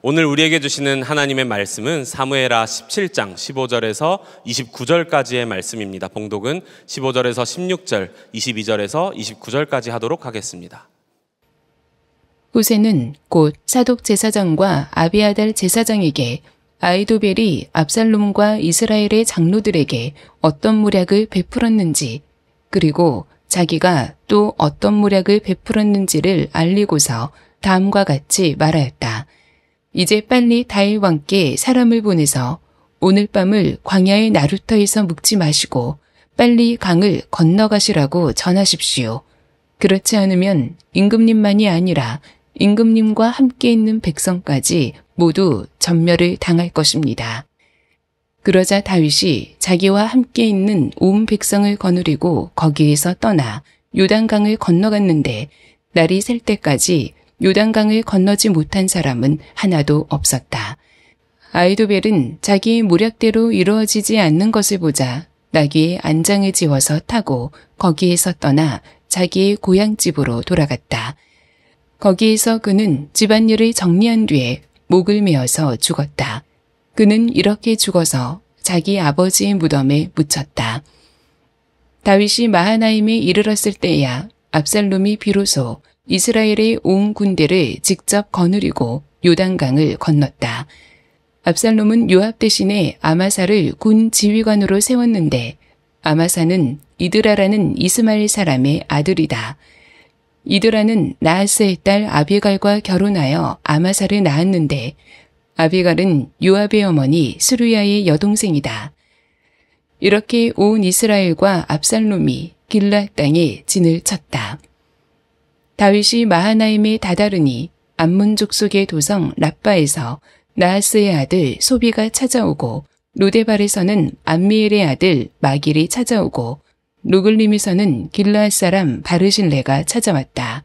오늘 우리에게 주시는 하나님의 말씀은 사무엘하 17장 15절에서 29절까지의 말씀입니다. 봉독은 15절에서 16절, 22절에서 29절까지 하도록 하겠습니다. 후세는 곧 사독 제사장과 아비아달 제사장에게 아히도벨이 압살롬과 이스라엘의 장로들에게 어떤 모략을 베풀었는지, 그리고 자기가 또 어떤 모략을 베풀었는지를 알리고서 다음과 같이 말하였다. 이제 빨리 다윗 왕께 사람을 보내서 오늘 밤을 광야의 나루터에서 묵지 마시고 빨리 강을 건너가시라고 전하십시오. 그렇지 않으면 임금님만이 아니라 임금님과 함께 있는 백성까지 모두 전멸을 당할 것입니다. 그러자 다윗이 자기와 함께 있는 온 백성을 거느리고 거기에서 떠나 요단강을 건너갔는데 날이 셀 때까지 요단강을 건너지 못한 사람은 하나도 없었다. 아히도벨은 자기의 모략대로 이루어지지 않는 것을 보자 나귀에 안장을 지어서 타고 거기에서 떠나 자기의 고향집으로 돌아갔다. 거기에서 그는 집안일을 정리한 뒤에 목을 메어서 죽었다. 그는 이렇게 죽어서 자기 아버지의 무덤에 묻혔다. 다윗이 마하나임에 이르렀을 때야 압살롬이 비로소 이스라엘의 온 군대를 직접 거느리고 요단강을 건넜다. 압살롬은 요압 대신에 아마사를 군 지휘관으로 세웠는데 아마사는 이드라라는 이스마엘 사람의 아들이다. 이드라는 나하스의 딸 아비갈과 결혼하여 아마사를 낳았는데 아비갈은 요압의 어머니 스루야의 여동생이다. 이렇게 온 이스라엘과 압살롬이 길르앗 땅에 진을 쳤다. 다윗이 마하나임에 다다르니 암몬 족속의 도성 라빠에서 나하스의 아들 소비가 찾아오고 로데발에서는 암미엘의 아들 마길이 찾아오고 루글림에서는 길르앗 사람 바르실레가 찾아왔다.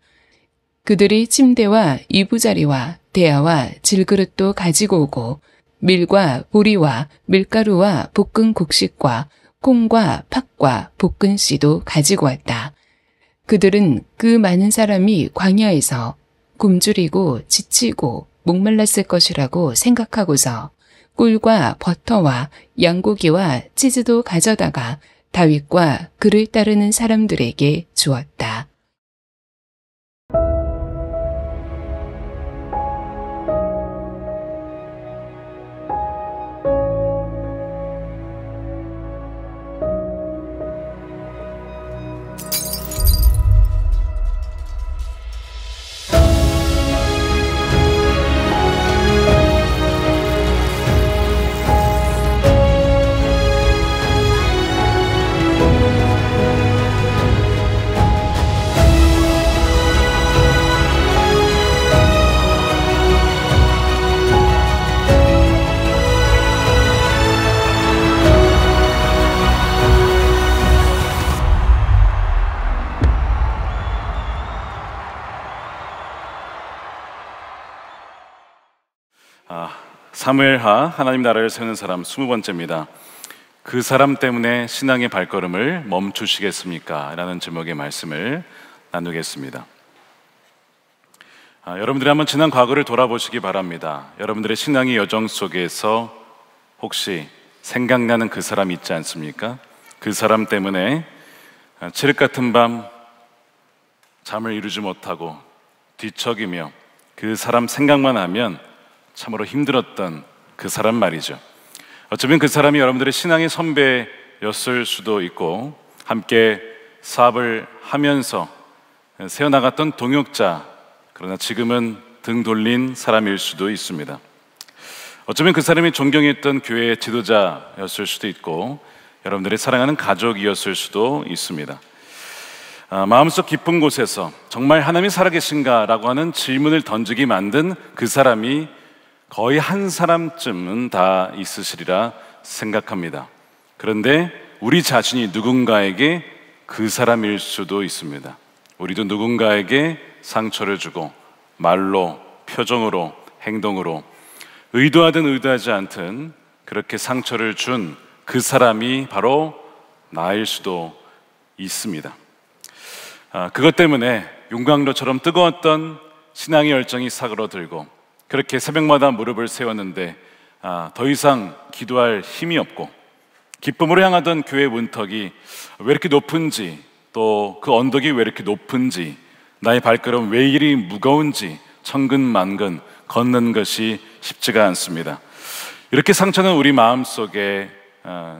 그들이 침대와 이부자리와 대야와 질그릇도 가지고 오고 밀과 보리와 밀가루와 볶은 곡식과 콩과 팥과 볶은 씨도 가지고 왔다. 그들은 그 많은 사람이 광야에서 굶주리고 지치고 목말랐을 것이라고 생각하고서 꿀과 버터와 양고기와 치즈도 가져다가 다윗과 그를 따르는 사람들에게 주었다. 사무엘하 하나님 나라를 세우는 사람 20번째입니다. 그 사람 때문에 신앙의 발걸음을 멈추시겠습니까? 라는 제목의 말씀을 나누겠습니다. 여러분들이 한번 지난 과거를 돌아보시기 바랍니다. 여러분들의 신앙의 여정 속에서 혹시 생각나는 그 사람 있지 않습니까? 그 사람 때문에 칠흑 같은 밤 잠을 이루지 못하고 뒤척이며 그 사람 생각만 하면 참으로 힘들었던 그 사람 말이죠. 어쩌면 그 사람이 여러분들의 신앙의 선배였을 수도 있고 함께 사업을 하면서 세워나갔던 동역자, 그러나 지금은 등 돌린 사람일 수도 있습니다. 어쩌면 그 사람이 존경했던 교회의 지도자였을 수도 있고 여러분들이 사랑하는 가족이었을 수도 있습니다. 마음속 깊은 곳에서 정말 하나님이 살아계신가? 라고 하는 질문을 던지게 만든 그 사람이 거의 한 사람쯤은 다 있으시리라 생각합니다. 그런데 우리 자신이 누군가에게 그 사람일 수도 있습니다. 우리도 누군가에게 상처를 주고 말로, 표정으로, 행동으로 의도하든 의도하지 않든 그렇게 상처를 준 그 사람이 바로 나일 수도 있습니다. 그것 때문에 용광로처럼 뜨거웠던 신앙의 열정이 사그러들고 그렇게 새벽마다 무릎을 세웠는데 더 이상 기도할 힘이 없고 기쁨으로 향하던 교회 문턱이 왜 이렇게 높은지, 또 그 언덕이 왜 이렇게 높은지, 나의 발걸음 왜 이리 무거운지 천근만근 걷는 것이 쉽지가 않습니다. 이렇게 상처는 우리 마음속에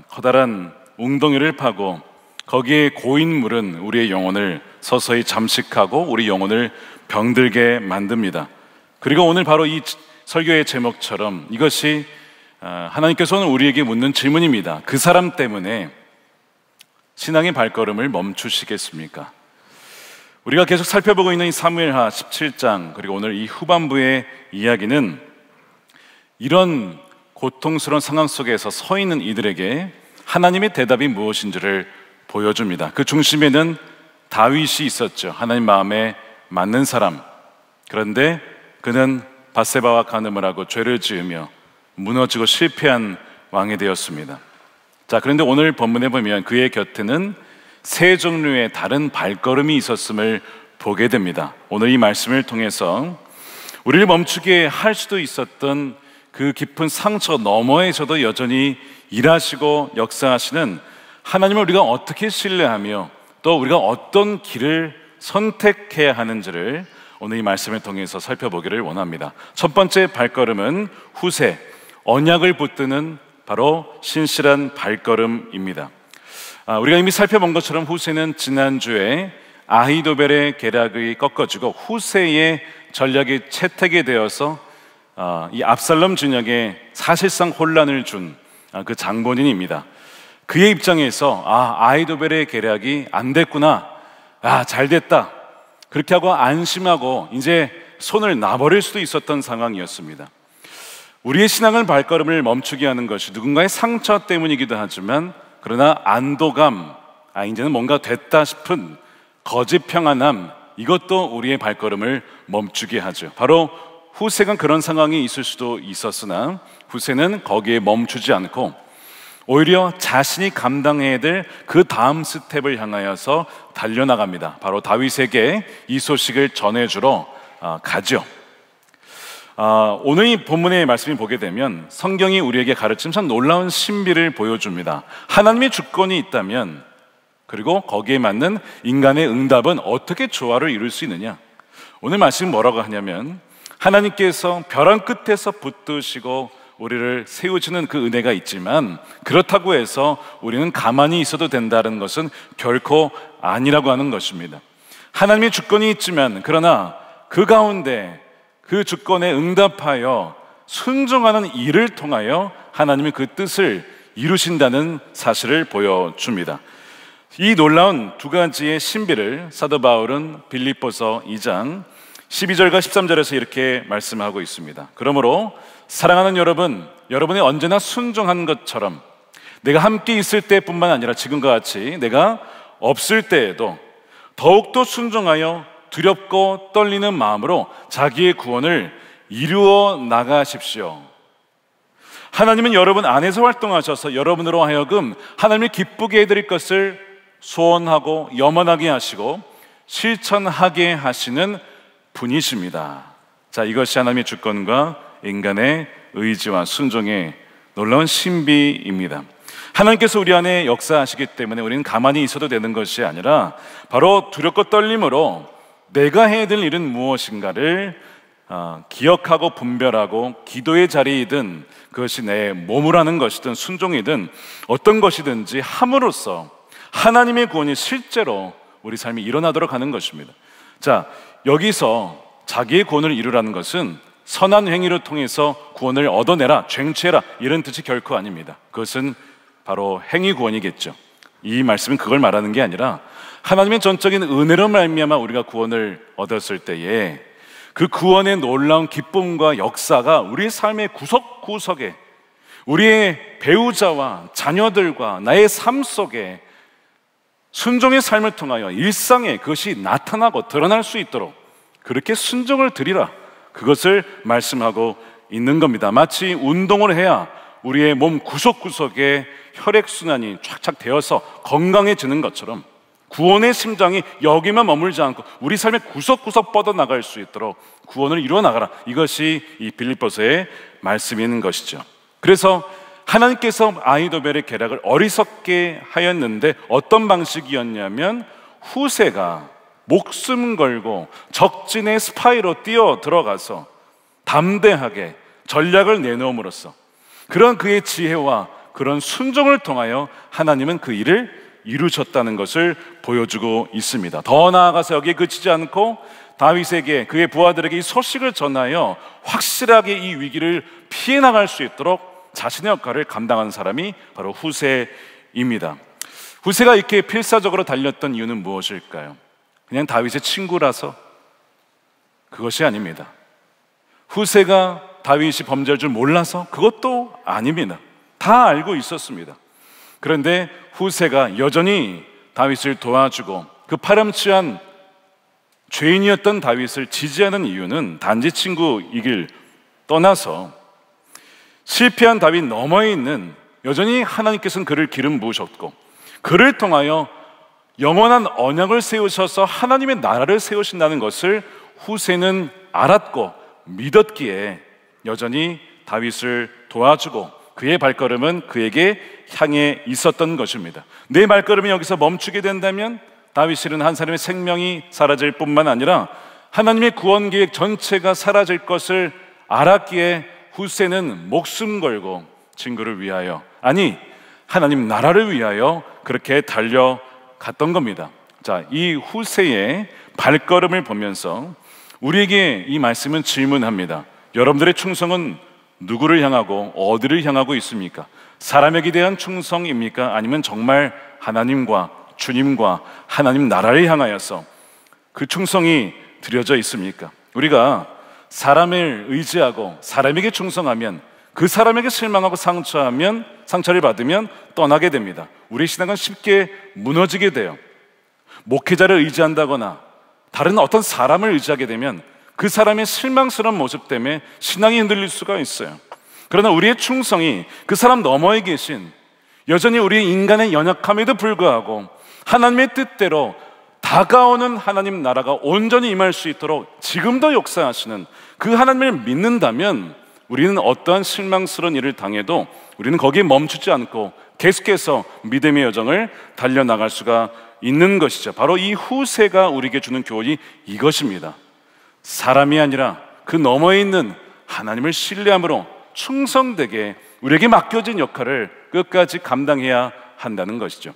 커다란 웅덩이를 파고 거기에 고인 물은 우리의 영혼을 서서히 잠식하고 우리 영혼을 병들게 만듭니다. 그리고 오늘 바로 이 설교의 제목처럼 이것이 하나님께서는 우리에게 묻는 질문입니다. 그 사람 때문에 신앙의 발걸음을 멈추시겠습니까? 우리가 계속 살펴보고 있는 이 사무엘하 17장 그리고 오늘 이 후반부의 이야기는 이런 고통스러운 상황 속에서 서 있는 이들에게 하나님의 대답이 무엇인지를 보여줍니다. 그 중심에는 다윗이 있었죠. 하나님 마음에 맞는 사람. 그런데 그는 밧세바와 간음을 하고 죄를 지으며 무너지고 실패한 왕이 되었습니다. 자, 그런데 오늘 본문에 보면 그의 곁에는 세 종류의 다른 발걸음이 있었음을 보게 됩니다. 오늘 이 말씀을 통해서 우리를 멈추게 할 수도 있었던 그 깊은 상처 너머에서도 여전히 일하시고 역사하시는 하나님을 우리가 어떻게 신뢰하며 또 우리가 어떤 길을 선택해야 하는지를 오늘 이 말씀을 통해서 살펴보기를 원합니다. 첫 번째 발걸음은 후세, 언약을 붙드는 바로 신실한 발걸음입니다. 우리가 이미 살펴본 것처럼 후세는 지난주에 아히도벨의 계략이 꺾어지고 후세의 전략이 채택이 되어서 이 압살롬 진영에 사실상 혼란을 준 그 장본인입니다. 그의 입장에서 아히도벨의 계략이 안 됐구나, 잘 됐다, 그렇게 하고 안심하고 이제 손을 놔버릴 수도 있었던 상황이었습니다. 우리의 신앙을 발걸음을 멈추게 하는 것이 누군가의 상처 때문이기도 하지만 그러나 안도감, 이제는 뭔가 됐다 싶은 거짓 평안함, 이것도 우리의 발걸음을 멈추게 하죠. 바로 후세가 그런 상황이 있을 수도 있었으나 후세는 거기에 멈추지 않고 오히려 자신이 감당해야 될 그 다음 스텝을 향하여서 달려나갑니다. 바로 다윗에게 이 소식을 전해주러 가죠. 오늘 이 본문의 말씀을 보게 되면 성경이 우리에게 가르친 참 놀라운 신비를 보여줍니다. 하나님의 주권이 있다면 그리고 거기에 맞는 인간의 응답은 어떻게 조화를 이룰 수 있느냐? 오늘 말씀은 뭐라고 하냐면 하나님께서 벼랑 끝에서 붙드시고 우리를 세우시는 그 은혜가 있지만 그렇다고 해서 우리는 가만히 있어도 된다는 것은 결코 아니라고 하는 것입니다. 하나님의 주권이 있지만 그러나 그 가운데 그 주권에 응답하여 순종하는 일을 통하여 하나님이 그 뜻을 이루신다는 사실을 보여줍니다. 이 놀라운 두 가지의 신비를 사도 바울은 빌립보서 2장 12절과 13절에서 이렇게 말씀하고 있습니다. 그러므로 사랑하는 여러분, 여러분이 언제나 순종한 것처럼 내가 함께 있을 때뿐만 아니라 지금과 같이 내가 없을 때에도 더욱더 순종하여 두렵고 떨리는 마음으로 자기의 구원을 이루어 나가십시오. 하나님은 여러분 안에서 활동하셔서 여러분으로 하여금 하나님을 기쁘게 해드릴 것을 소원하고 염원하게 하시고 실천하게 하시는 분이십니다. 자, 이것이 하나님의 주권과 인간의 의지와 순종의 놀라운 신비입니다. 하나님께서 우리 안에 역사하시기 때문에 우리는 가만히 있어도 되는 것이 아니라 바로 두렵고 떨림으로 내가 해야 될 일은 무엇인가를 기억하고 분별하고 기도의 자리이든 그것이 내 몸을 하는 것이든 순종이든 어떤 것이든지 함으로써 하나님의 구원이 실제로 우리 삶이 일어나도록 하는 것입니다. 자, 여기서 자기의 구원을 이루라는 것은 선한 행위를 통해서 구원을 얻어내라, 쟁취해라 이런 뜻이 결코 아닙니다. 그것은 바로 행위 구원이겠죠. 이 말씀은 그걸 말하는 게 아니라 하나님의 전적인 은혜로 말미암아 우리가 구원을 얻었을 때에 그 구원의 놀라운 기쁨과 역사가 우리의 삶의 구석구석에 우리의 배우자와 자녀들과 나의 삶 속에 순종의 삶을 통하여 일상에 그것이 나타나고 드러날 수 있도록 그렇게 순종을 드리라, 그것을 말씀하고 있는 겁니다. 마치 운동을 해야 우리의 몸 구석구석에 혈액순환이 쫙쫙 되어서 건강해지는 것처럼 구원의 심장이 여기만 머물지 않고 우리 삶의 구석구석 뻗어나갈 수 있도록 구원을 이루어 나가라. 이것이 이 빌립보서의 말씀인 것이죠. 그래서 하나님께서 아히도벨의 계략을 어리석게 하였는데 어떤 방식이었냐면 후세가 목숨 걸고 적진의 스파이로 뛰어 들어가서 담대하게 전략을 내놓음으로써 그런 그의 지혜와 그런 순종을 통하여 하나님은 그 일을 이루셨다는 것을 보여주고 있습니다. 더 나아가서 여기에 그치지 않고 다윗에게 그의 부하들에게 이 소식을 전하여 확실하게 이 위기를 피해 나갈 수 있도록 자신의 역할을 감당한 사람이 바로 후세입니다. 후세가 이렇게 필사적으로 달렸던 이유는 무엇일까요? 그냥 다윗의 친구라서? 그것이 아닙니다. 후세가 다윗이 범죄할 줄 몰라서? 그것도 아닙니다. 다 알고 있었습니다. 그런데 후세가 여전히 다윗을 도와주고 그 파렴치한 죄인이었던 다윗을 지지하는 이유는 단지 친구이길 떠나서 실패한 다윗 너머에 있는 여전히 하나님께서는 그를 기름 부으셨고 그를 통하여 영원한 언약을 세우셔서 하나님의 나라를 세우신다는 것을 후세는 알았고 믿었기에 여전히 다윗을 도와주고 그의 발걸음은 그에게 향해 있었던 것입니다. 내 발걸음이 여기서 멈추게 된다면 다윗은 한 사람의 생명이 사라질 뿐만 아니라 하나님의 구원 계획 전체가 사라질 것을 알았기에 후세는 목숨 걸고 친구를 위하여, 아니 하나님 나라를 위하여 그렇게 달려갔던 겁니다. 자, 이 후세의 발걸음을 보면서 우리에게 이 말씀은 질문합니다. 여러분들의 충성은 누구를 향하고 어디를 향하고 있습니까? 사람에게 대한 충성입니까? 아니면 정말 하나님과 주님과 하나님 나라를 향하여서 그 충성이 드려져 있습니까? 우리가 사람을 의지하고 사람에게 충성하면 그 사람에게 실망하고 상처를 받으면 떠나게 됩니다. 우리의 신앙은 쉽게 무너지게 돼요. 목회자를 의지한다거나 다른 어떤 사람을 의지하게 되면 그 사람의 실망스러운 모습 때문에 신앙이 흔들릴 수가 있어요. 그러나 우리의 충성이 그 사람 너머에 계신 여전히 우리 인간의 연약함에도 불구하고 하나님의 뜻대로 다가오는 하나님 나라가 온전히 임할 수 있도록 지금도 역사하시는 그 하나님을 믿는다면 우리는 어떠한 실망스러운 일을 당해도 우리는 거기에 멈추지 않고 계속해서 믿음의 여정을 달려나갈 수가 있는 것이죠. 바로 이 후세가 우리에게 주는 교훈이 이것입니다. 사람이 아니라 그 너머에 있는 하나님을 신뢰함으로 충성되게 우리에게 맡겨진 역할을 끝까지 감당해야 한다는 것이죠.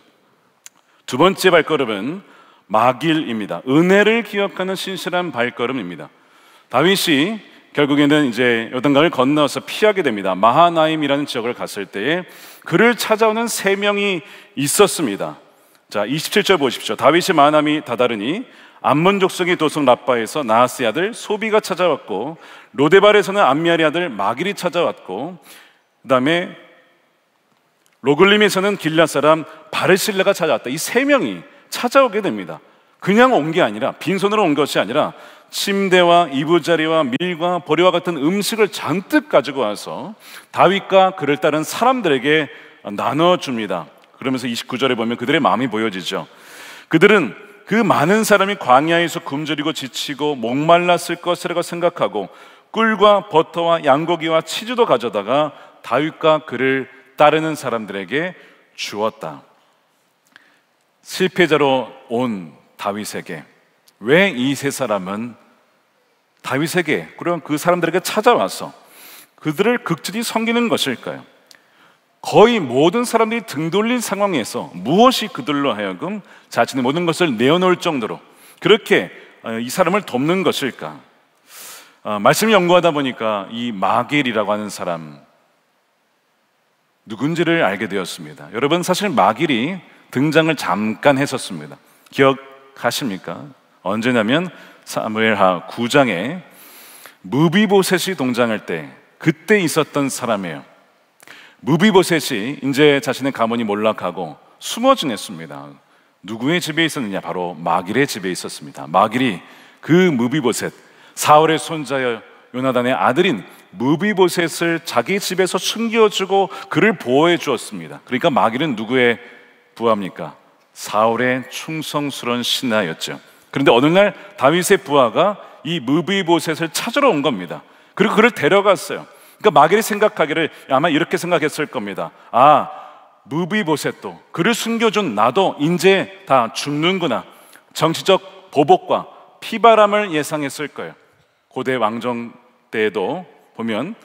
두 번째 발걸음은 마길입니다. 은혜를 기억하는 신실한 발걸음입니다. 다윗이 결국에는 이제 요단강을 건너서 피하게 됩니다. 마하나임이라는 지역을 갔을 때에 그를 찾아오는 세 명이 있었습니다. 자, 27절 보십시오. 다윗이 마하나임이 다다르니 암몬 족속의 도성 라빠에서 나하스의 아들 소비가 찾아왔고 로데발에서는 암미알의 아들 마길이 찾아왔고 그 다음에 로글림에서는 길앗 사람 바르실레가 찾아왔다. 이 세 명이 찾아오게 됩니다. 그냥 온 게 아니라 빈손으로 온 것이 아니라 침대와 이부자리와 밀과 보리와 같은 음식을 잔뜩 가지고 와서 다윗과 그를 따른 사람들에게 나눠줍니다. 그러면서 29절에 보면 그들의 마음이 보여지죠. 그들은 그 많은 사람이 광야에서 굶주리고 지치고 목말랐을 것이라고 생각하고 꿀과 버터와 양고기와 치즈도 가져다가 다윗과 그를 따르는 사람들에게 주었다. 실패자로 온 다윗에게 왜 이 세 사람은 다윗에게 그런 그 사람들에게 찾아와서 그들을 극진히 섬기는 것일까요? 거의 모든 사람들이 등 돌린 상황에서 무엇이 그들로 하여금 자신의 모든 것을 내어놓을 정도로 그렇게 이 사람을 돕는 것일까? 말씀을 연구하다 보니까 이 마길이라고 하는 사람 누군지를 알게 되었습니다. 여러분, 사실 마길이 등장을 잠깐 했었습니다. 기억하십니까? 언제냐면 사무엘하 9장에 무비보셋이 동장할 때 그때 있었던 사람이에요. 무비보셋이 이제 자신의 가문이 몰락하고 숨어 지냈습니다. 누구의 집에 있었느냐? 바로 마길의 집에 있었습니다. 마길이 그 무비보셋, 사울의 손자여 요나단의 아들인 무비보셋을 자기 집에서 숨겨주고 그를 보호해 주었습니다. 그러니까 마길은 누구의 부하입니까? 사울의 충성스러운 신하였죠. 그런데 어느 날 다윗의 부하가 이 무비보셋을 찾으러 온 겁니다. 그리고 그를 데려갔어요. 그러니까 마길이 생각하기를 아마 이렇게 생각했을 겁니다. 아, 무비보셋도 그를 숨겨준 나도 이제 다 죽는구나. 정치적 보복과 피바람을 예상했을 거예요. 고대 왕정 때에도 보면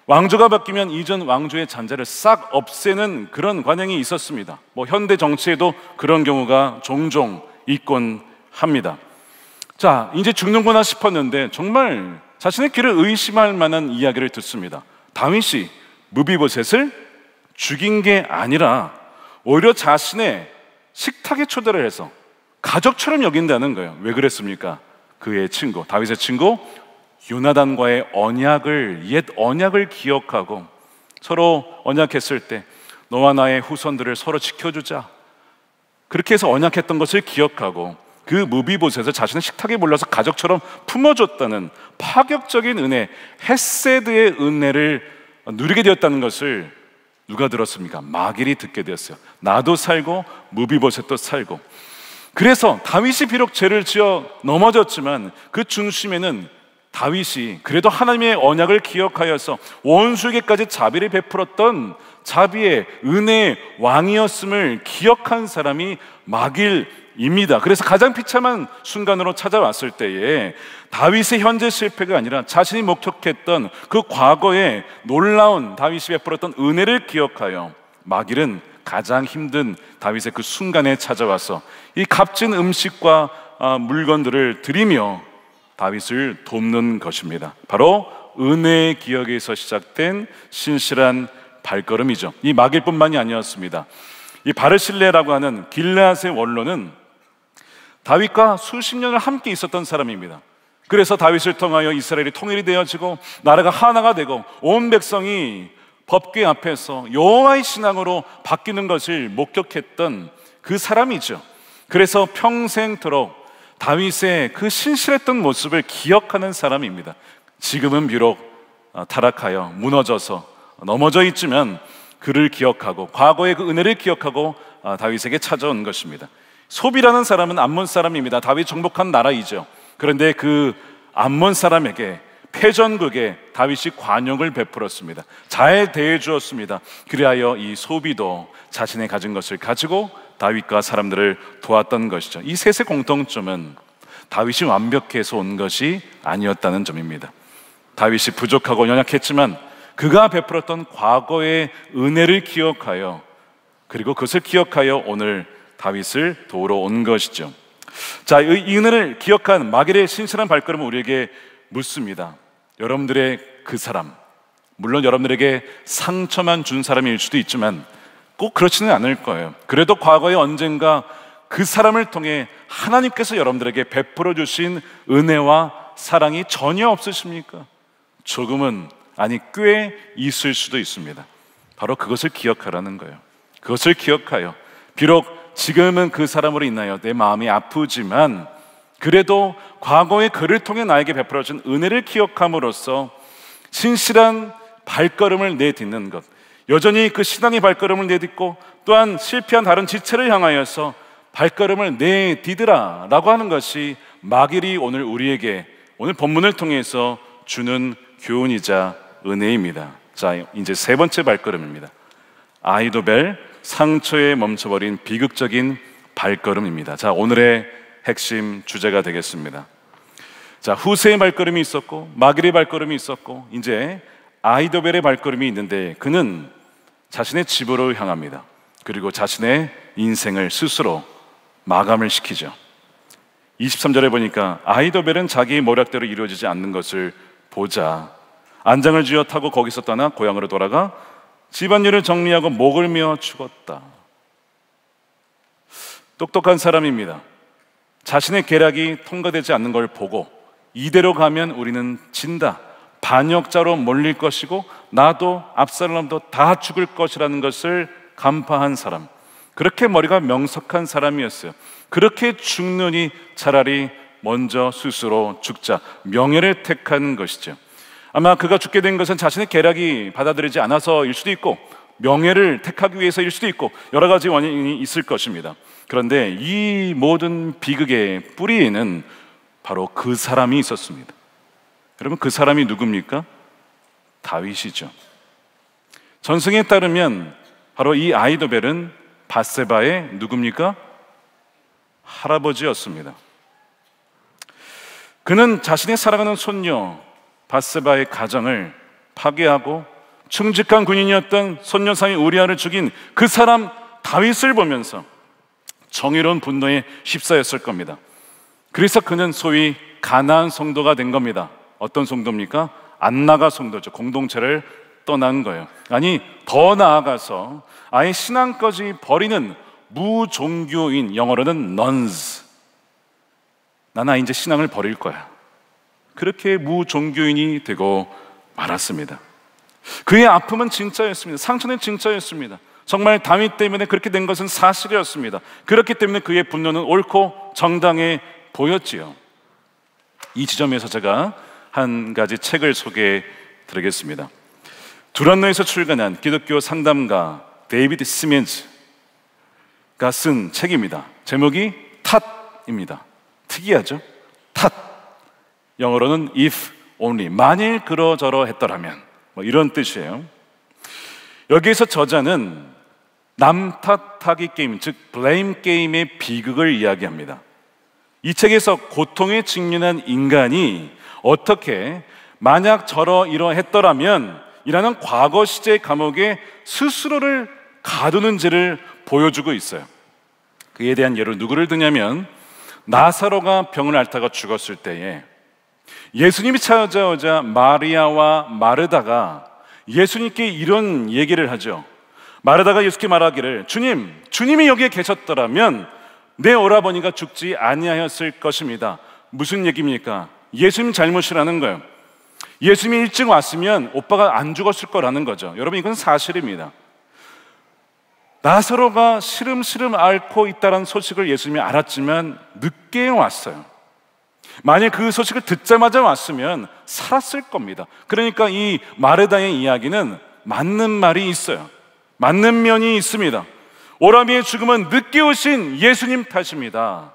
왕조가 바뀌면 이전 왕조의 잔재를 싹 없애는 그런 관행이 있었습니다. 뭐 현대 정치에도 그런 경우가 종종 있곤 합니다. 자, 이제 죽는구나 싶었는데 정말 자신의 길을 의심할 만한 이야기를 듣습니다. 다윗이 무비보셋을 죽인 게 아니라 오히려 자신의 식탁에 초대를 해서 가족처럼 여긴다는 거예요. 왜 그랬습니까? 그의 친구, 다윗의 친구 요나단과의 언약을, 옛 언약을 기억하고 서로 언약했을 때 너와 나의 후손들을 서로 지켜주자, 그렇게 해서 언약했던 것을 기억하고 그 무비보셋을 자신의 식탁에 불러서 가족처럼 품어줬다는 파격적인 은혜, 헤세드의 은혜를 누리게 되었다는 것을 누가 들었습니까? 마길이 듣게 되었어요. 나도 살고 무비보셋도 살고. 그래서 다윗이 비록 죄를 지어 넘어졌지만 그 중심에는 다윗이 그래도 하나님의 언약을 기억하여서 원수에게까지 자비를 베풀었던 자비의 은혜의 왕이었음을 기억한 사람이 마길입니다. 그래서 가장 비참한 순간으로 찾아왔을 때에 다윗의 현재 실패가 아니라 자신이 목격했던 그 과거의 놀라운 다윗이 베풀었던 은혜를 기억하여 마길은 가장 힘든 다윗의 그 순간에 찾아와서 이 값진 음식과 물건들을 드리며 다윗을 돕는 것입니다. 바로 은혜의 기억에서 시작된 신실한 발걸음이죠. 이 마길뿐만이 아니었습니다. 이 바르실레라고 하는 길르앗의 원로는 다윗과 수십 년을 함께 있었던 사람입니다. 그래서 다윗을 통하여 이스라엘이 통일이 되어지고 나라가 하나가 되고 온 백성이 법궤 앞에서 여호와의 신앙으로 바뀌는 것을 목격했던 그 사람이죠. 그래서 평생토록 다윗의 그 신실했던 모습을 기억하는 사람입니다. 지금은 비록 타락하여 무너져서 넘어져 있지만 그를 기억하고 과거의 그 은혜를 기억하고 다윗에게 찾아온 것입니다. 소비라는 사람은 암몬 사람입니다. 다윗 정복한 나라이죠. 그런데 그 암몬 사람에게 패전국에 다윗이 관용을 베풀었습니다. 잘 대해 주었습니다. 그리하여 이 소비도 자신의 가진 것을 가지고 다윗과 사람들을 도왔던 것이죠. 이 셋의 공통점은 다윗이 완벽해서 온 것이 아니었다는 점입니다. 다윗이 부족하고 연약했지만 그가 베풀었던 과거의 은혜를 기억하여, 그리고 그것을 기억하여 오늘 다윗을 도우러 온 것이죠. 자, 이 은혜를 기억한 마길의 신실한 발걸음은 우리에게 묻습니다. 여러분들의 그 사람, 물론 여러분들에게 상처만 준 사람일 수도 있지만 꼭 그렇지는 않을 거예요. 그래도 과거에 언젠가 그 사람을 통해 하나님께서 여러분들에게 베풀어 주신 은혜와 사랑이 전혀 없으십니까? 조금은, 아니 꽤 있을 수도 있습니다. 바로 그것을 기억하라는 거예요. 그것을 기억하여 비록 지금은 그 사람으로 인하여 내 마음이 아프지만 그래도 과거의 그를 통해 나에게 베풀어준 은혜를 기억함으로써 신실한 발걸음을 내딛는 것, 여전히 그 신앙의 발걸음을 내딛고 또한 실패한 다른 지체를 향하여서 발걸음을 내디드라 라고 하는 것이 마길이 오늘 우리에게 오늘 본문을 통해서 주는 교훈이자 은혜입니다. 자, 이제 세 번째 발걸음입니다. 아히도벨, 상처에 멈춰버린 비극적인 발걸음입니다. 자, 오늘의 핵심 주제가 되겠습니다. 자, 후세의 발걸음이 있었고 마길의 발걸음이 있었고 이제 아히도벨의 발걸음이 있는데 그는 자신의 집으로 향합니다. 그리고 자신의 인생을 스스로 마감을 시키죠. 23절에 보니까 아히도벨은 자기의谋略대로 이루어지지 않는 것을 보자 안장을 쥐어 타고 거기서 떠나 고향으로 돌아가 집안일을 정리하고 목을 메어 죽었다. 똑똑한 사람입니다. 자신의 계략이 통과되지 않는 걸 보고 이대로 가면 우리는 진다, 반역자로 몰릴 것이고 나도 압살롬도 다 죽을 것이라는 것을 간파한 사람, 그렇게 머리가 명석한 사람이었어요. 그렇게 죽느니 차라리 먼저 스스로 죽자, 명예를 택한 것이죠. 아마 그가 죽게 된 것은 자신의 계략이 받아들이지 않아서일 수도 있고 명예를 택하기 위해서일 수도 있고 여러 가지 원인이 있을 것입니다. 그런데 이 모든 비극의 뿌리에는 바로 그 사람이 있었습니다. 여러분, 그 사람이 누굽니까? 다윗이죠. 전승에 따르면 바로 이 아히도벨은 밧세바의 누굽니까? 할아버지였습니다. 그는 자신의 사랑하는 손녀 밧세바의 가정을 파괴하고 충직한 군인이었던 손녀상의 우리아를 죽인 그 사람 다윗을 보면서 정의로운 분노에 휩싸였을 겁니다. 그래서 그는 소위 가나안 성도가 된 겁니다. 어떤 성도입니까? 안나가 성도죠. 공동체를 떠난 거예요. 아니, 더 나아가서 아예 신앙까지 버리는 무종교인, 영어로는 nuns. 나는 이제 신앙을 버릴 거야. 그렇게 무종교인이 되고 말았습니다. 그의 아픔은 진짜였습니다. 상처는 진짜였습니다. 정말 다윗 때문에 그렇게 된 것은 사실이었습니다. 그렇기 때문에 그의 분노는 옳고 정당해 보였지요. 이 지점에서 제가 한 가지 책을 소개해 드리겠습니다. 두란노에서 출간한 기독교 상담가 데이비드 시멘즈가 쓴 책입니다. 제목이 탓입니다. 특이하죠? 탓. 영어로는 if only, 만일 그러저러 했더라면, 뭐 이런 뜻이에요. 여기에서 저자는 남 탓하기 게임, 즉 블레임 게임의 비극을 이야기합니다. 이 책에서 고통에 직면한 인간이 어떻게 만약 이러했더라면 이라는 과거 시제 감옥에 스스로를 가두는지를 보여주고 있어요. 그에 대한 예를 누구를 드냐면 나사로가 병을 앓다가 죽었을 때에 예수님이 찾아오자 마리아와 마르다가 예수님께 이런 얘기를 하죠. 마르다가 예수께 말하기를, 주님이 여기에 계셨더라면 내 오라버니가 죽지 아니하였을 것입니다. 무슨 얘기입니까? 예수님 잘못이라는 거예요. 예수님이 일찍 왔으면 오빠가 안 죽었을 거라는 거죠. 여러분, 이건 사실입니다. 나사로가 시름시름 앓고 있다는 소식을 예수님이 알았지만 늦게 왔어요. 만약 그 소식을 듣자마자 왔으면 살았을 겁니다. 그러니까 이 마르다의 이야기는 맞는 말이 있어요. 맞는 면이 있습니다. 오라비의 죽음은 늦게 오신 예수님 탓입니다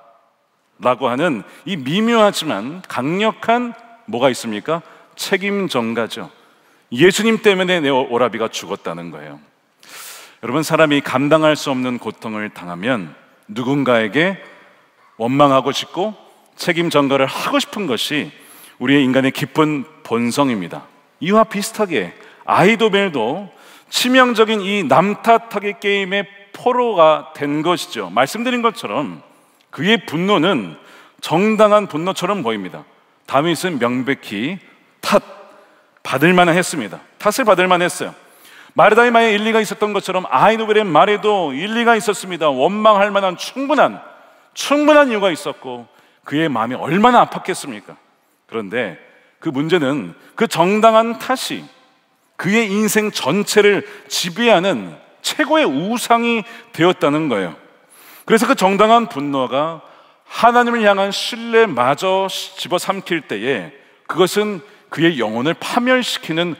라고 하는 이 미묘하지만 강력한 뭐가 있습니까? 책임 전가죠. 예수님 때문에 내 오라비가 죽었다는 거예요. 여러분, 사람이 감당할 수 없는 고통을 당하면 누군가에게 원망하고 싶고 책임 전가를 하고 싶은 것이 우리의 인간의 깊은 본성입니다. 이와 비슷하게 아히도벨도 치명적인 이 남탓하기 게임의 포로가 된 것이죠. 말씀드린 것처럼 그의 분노는 정당한 분노처럼 보입니다. 다윗은 명백히 받을 만했습니다. 탓을 받을 만했어요. 마르다의 말에 일리가 있었던 것처럼 아히도벨의 말에도 일리가 있었습니다. 원망할 만한 충분한 이유가 있었고 그의 마음이 얼마나 아팠겠습니까? 그런데 그 문제는 그 정당한 탓이 그의 인생 전체를 지배하는 최고의 우상이 되었다는 거예요. 그래서 그 정당한 분노가 하나님을 향한 신뢰마저 집어삼킬 때에 그것은 그의 영혼을 파멸시키는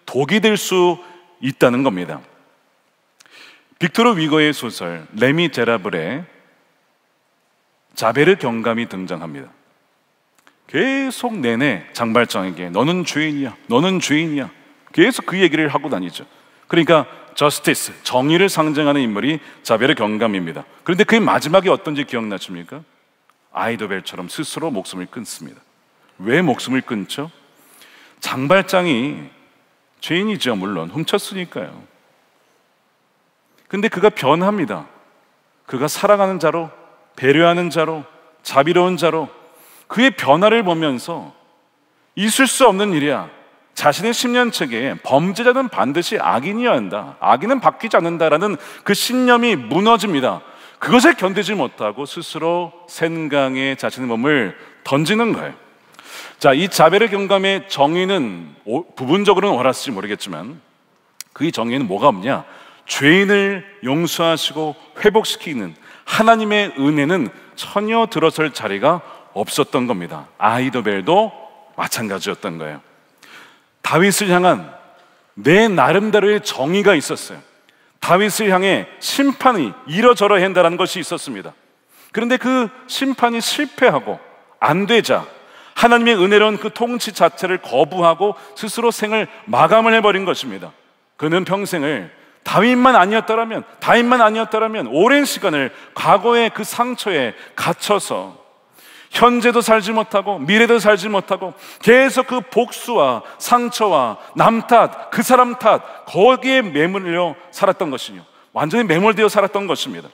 독이 될 수 있다는 겁니다. 빅토르 위거의 소설 레미제라블에 자베르 경감이 등장합니다. 계속 내내 장발장에게 너는 죄인이야 계속 그 얘기를 하고 다니죠. 그러니까 저스티스, 정의를 상징하는 인물이 자베르 경감입니다. 그런데 그의 마지막이 어떤지 기억나십니까? 아히도벨처럼 스스로 목숨을 끊습니다. 왜 목숨을 끊죠? 장발장이 죄인이죠. 물론 훔쳤으니까요. 근데 그가 변합니다. 그가 사랑하는 자로, 배려하는 자로, 자비로운 자로 그의 변화를 보면서 있을 수 없는 일이야. 자신의 심년책에 범죄자는 반드시 악인이어야 한다. 악인은 바뀌지 않는다라는 그 신념이 무너집니다. 그것을 견디지 못하고 스스로 센강에 자신의 몸을 던지는 거예요. 자, 이 자베르 경감의 정의는 부분적으로는 옳았을지 모르겠지만 그의 정의는 뭐가 없냐? 죄인을 용서하시고 회복시키는 하나님의 은혜는 전혀 들어설 자리가 없었던 겁니다. 아히도벨도 마찬가지였던 거예요. 다윗을 향한 내 나름대로의 정의가 있었어요. 다윗을 향해 심판이 이러저러 한다는 것이 있었습니다. 그런데 그 심판이 실패하고 안 되자 하나님의 은혜로운 그 통치 자체를 거부하고 스스로 생을 마감을 해버린 것입니다. 그는 평생을 다윗만 아니었더라면 오랜 시간을 과거의 그 상처에 갇혀서 현재도 살지 못하고 미래도 살지 못하고 계속 그 복수와 상처와 남 탓, 그 사람 탓, 거기에 매몰려 살았던 것이요, 완전히 매몰되어 살았던 것입니다.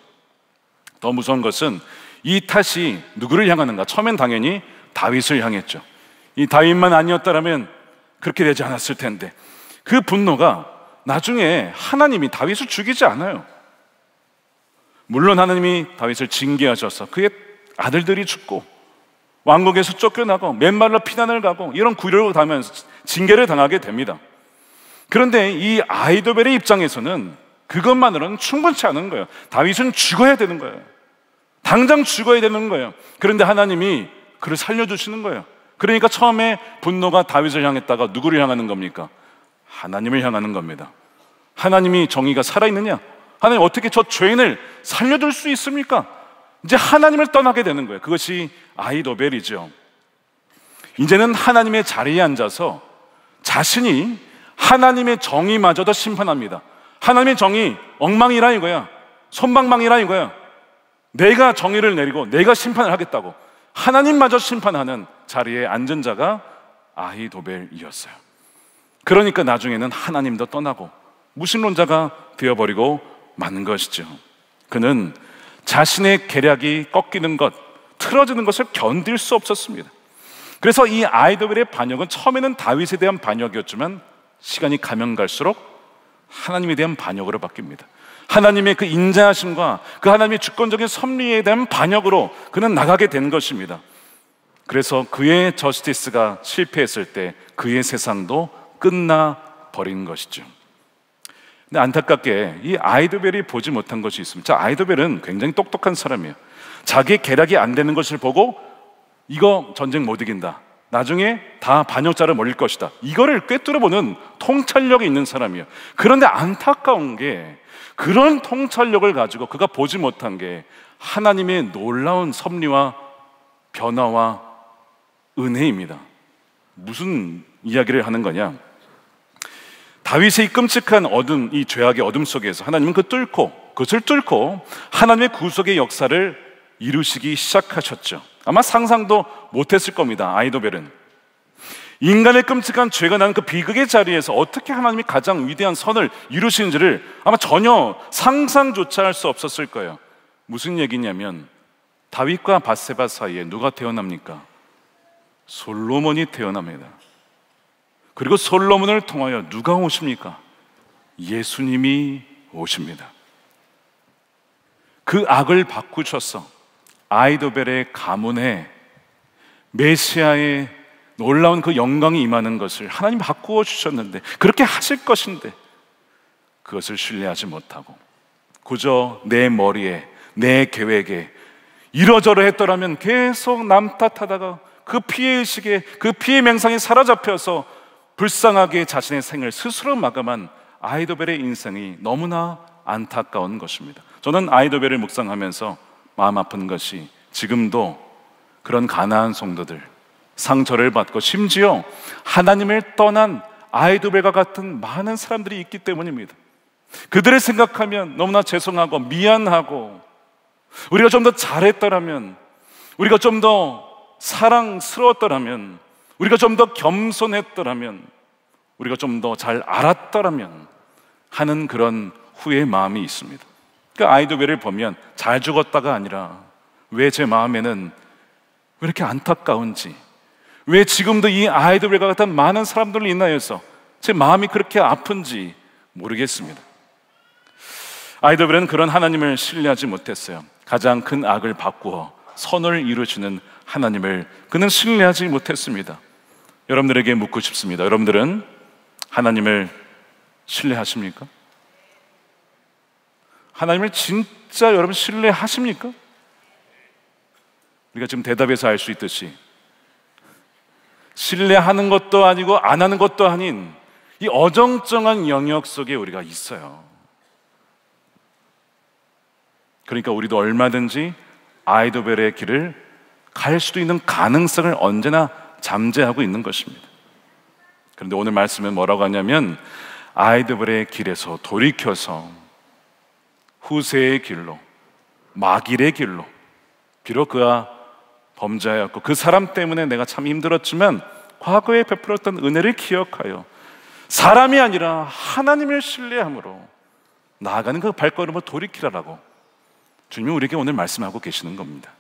더 무서운 것은 이 탓이 누구를 향하는가? 처음엔 당연히 다윗을 향했죠. 이 다윗만 아니었더라면 그렇게 되지 않았을 텐데, 그 분노가 나중에 하나님이 다윗을 죽이지 않아요. 물론 하나님이 다윗을 징계하셔서 그의 아들들이 죽고 왕국에서 쫓겨나고 맨발로 피난을 가고 이런 굴욕을 당하면서 징계를 당하게 됩니다. 그런데 이 아히도벨의 입장에서는 그것만으로는 충분치 않은 거예요. 다윗은 죽어야 되는 거예요. 당장 죽어야 되는 거예요. 그런데 하나님이 그를 살려주시는 거예요. 그러니까 처음에 분노가 다윗을 향했다가 누구를 향하는 겁니까? 하나님을 향하는 겁니다. 하나님이 정의가 살아있느냐? 하나님 어떻게 저 죄인을 살려줄 수 있습니까? 이제 하나님을 떠나게 되는 거예요. 그것이 아히도벨이죠. 이제는 하나님의 자리에 앉아서 자신이 하나님의 정의마저도 심판합니다. 하나님의 정의 엉망이라 이거야. 솜방망이라 이거야. 내가 정의를 내리고 내가 심판을 하겠다고 하나님마저 심판하는 자리에 앉은 자가 아히도벨이었어요. 그러니까 나중에는 하나님도 떠나고 무신론자가 되어버리고 마는 것이죠. 그는 자신의 계략이 꺾이는 것, 틀어지는 것을 견딜 수 없었습니다. 그래서 이 아히도벨의 반역은 처음에는 다윗에 대한 반역이었지만 시간이 가면 갈수록 하나님에 대한 반역으로 바뀝니다. 하나님의 그 인자하심과 그 하나님의 주권적인 섭리에 대한 반역으로 그는 나가게 된 것입니다. 그래서 그의 저스티스가 실패했을 때 그의 세상도 끝나버린 것이죠. 근데 안타깝게 이 아히도벨이 보지 못한 것이 있습니다. 자, 아히도벨은 굉장히 똑똑한 사람이에요. 자기 계략이 안 되는 것을 보고 이거 전쟁 못 이긴다, 나중에 다 반역자를 몰릴 것이다, 이거를 꿰뚫어보는 통찰력이 있는 사람이에요. 그런데 안타까운 게 그런 통찰력을 가지고 그가 보지 못한 게 하나님의 놀라운 섭리와 변화와 은혜입니다. 무슨 이야기를 하는 거냐? 다윗의 이 끔찍한 어둠, 이 죄악의 어둠 속에서 하나님은 그것을 뚫고 하나님의 구속의 역사를 이루시기 시작하셨죠. 아마 상상도 못했을 겁니다. 아히도벨은 인간의 끔찍한 죄가 나는 그 비극의 자리에서 어떻게 하나님이 가장 위대한 선을 이루시는지를 아마 전혀 상상조차 할 수 없었을 거예요. 무슨 얘기냐면 다윗과 밧세바 사이에 누가 태어납니까? 솔로몬이 태어납니다. 그리고 솔로몬을 통하여 누가 오십니까? 예수님이 오십니다. 그 악을 바꾸셔서 아히도벨의 가문에 메시아의 놀라운 그 영광이 임하는 것을 하나님 바꾸어 주셨는데, 그렇게 하실 것인데 그것을 신뢰하지 못하고 그저 내 머리에 내 계획에 이러저러 했더라면 계속 남 탓하다가 그 피해의식에 그 피해 명상에 사로잡혀서 불쌍하게 자신의 생을 스스로 마감한 아히도벨의 인생이 너무나 안타까운 것입니다. 저는 아히도벨을 묵상하면서 마음 아픈 것이 지금도 그런 가나안 성도들, 상처를 받고 심지어 하나님을 떠난 아히도벨과 같은 많은 사람들이 있기 때문입니다. 그들을 생각하면 너무나 죄송하고 미안하고, 우리가 좀 더 잘했더라면, 우리가 좀 더 사랑스러웠더라면, 우리가 좀 더 겸손했더라면, 우리가 좀 더 잘 알았더라면 하는 그런 후회의 마음이 있습니다. 그 아히도벨을 보면 잘 죽었다가 아니라 왜 제 마음에는 왜 이렇게 안타까운지, 왜 지금도 이 아히도벨과 같은 많은 사람들을 인하여서 제 마음이 그렇게 아픈지 모르겠습니다. 아히도벨은 그런 하나님을 신뢰하지 못했어요. 가장 큰 악을 바꾸어 선을 이루시는 하나님을 그는 신뢰하지 못했습니다. 여러분들에게 묻고 싶습니다. 여러분들은 하나님을 신뢰하십니까? 하나님을 진짜 여러분 신뢰하십니까? 우리가 지금 대답에서 알 수 있듯이 신뢰하는 것도 아니고 안 하는 것도 아닌 이 어정쩡한 영역 속에 우리가 있어요. 그러니까 우리도 얼마든지 아이도벨의 길을 갈 수도 있는 가능성을 언제나 잠재하고 있는 것입니다. 그런데 오늘 말씀은 뭐라고 하냐면 아이도벨의 길에서 돌이켜서 후세의 길로, 마길의 길로, 비록 그가 범죄하였고 그 사람 때문에 내가 참 힘들었지만 과거에 베풀었던 은혜를 기억하여 사람이 아니라 하나님을 신뢰함으로 나아가는 그 발걸음을 돌이키라라고 주님이 우리에게 오늘 말씀하고 계시는 겁니다.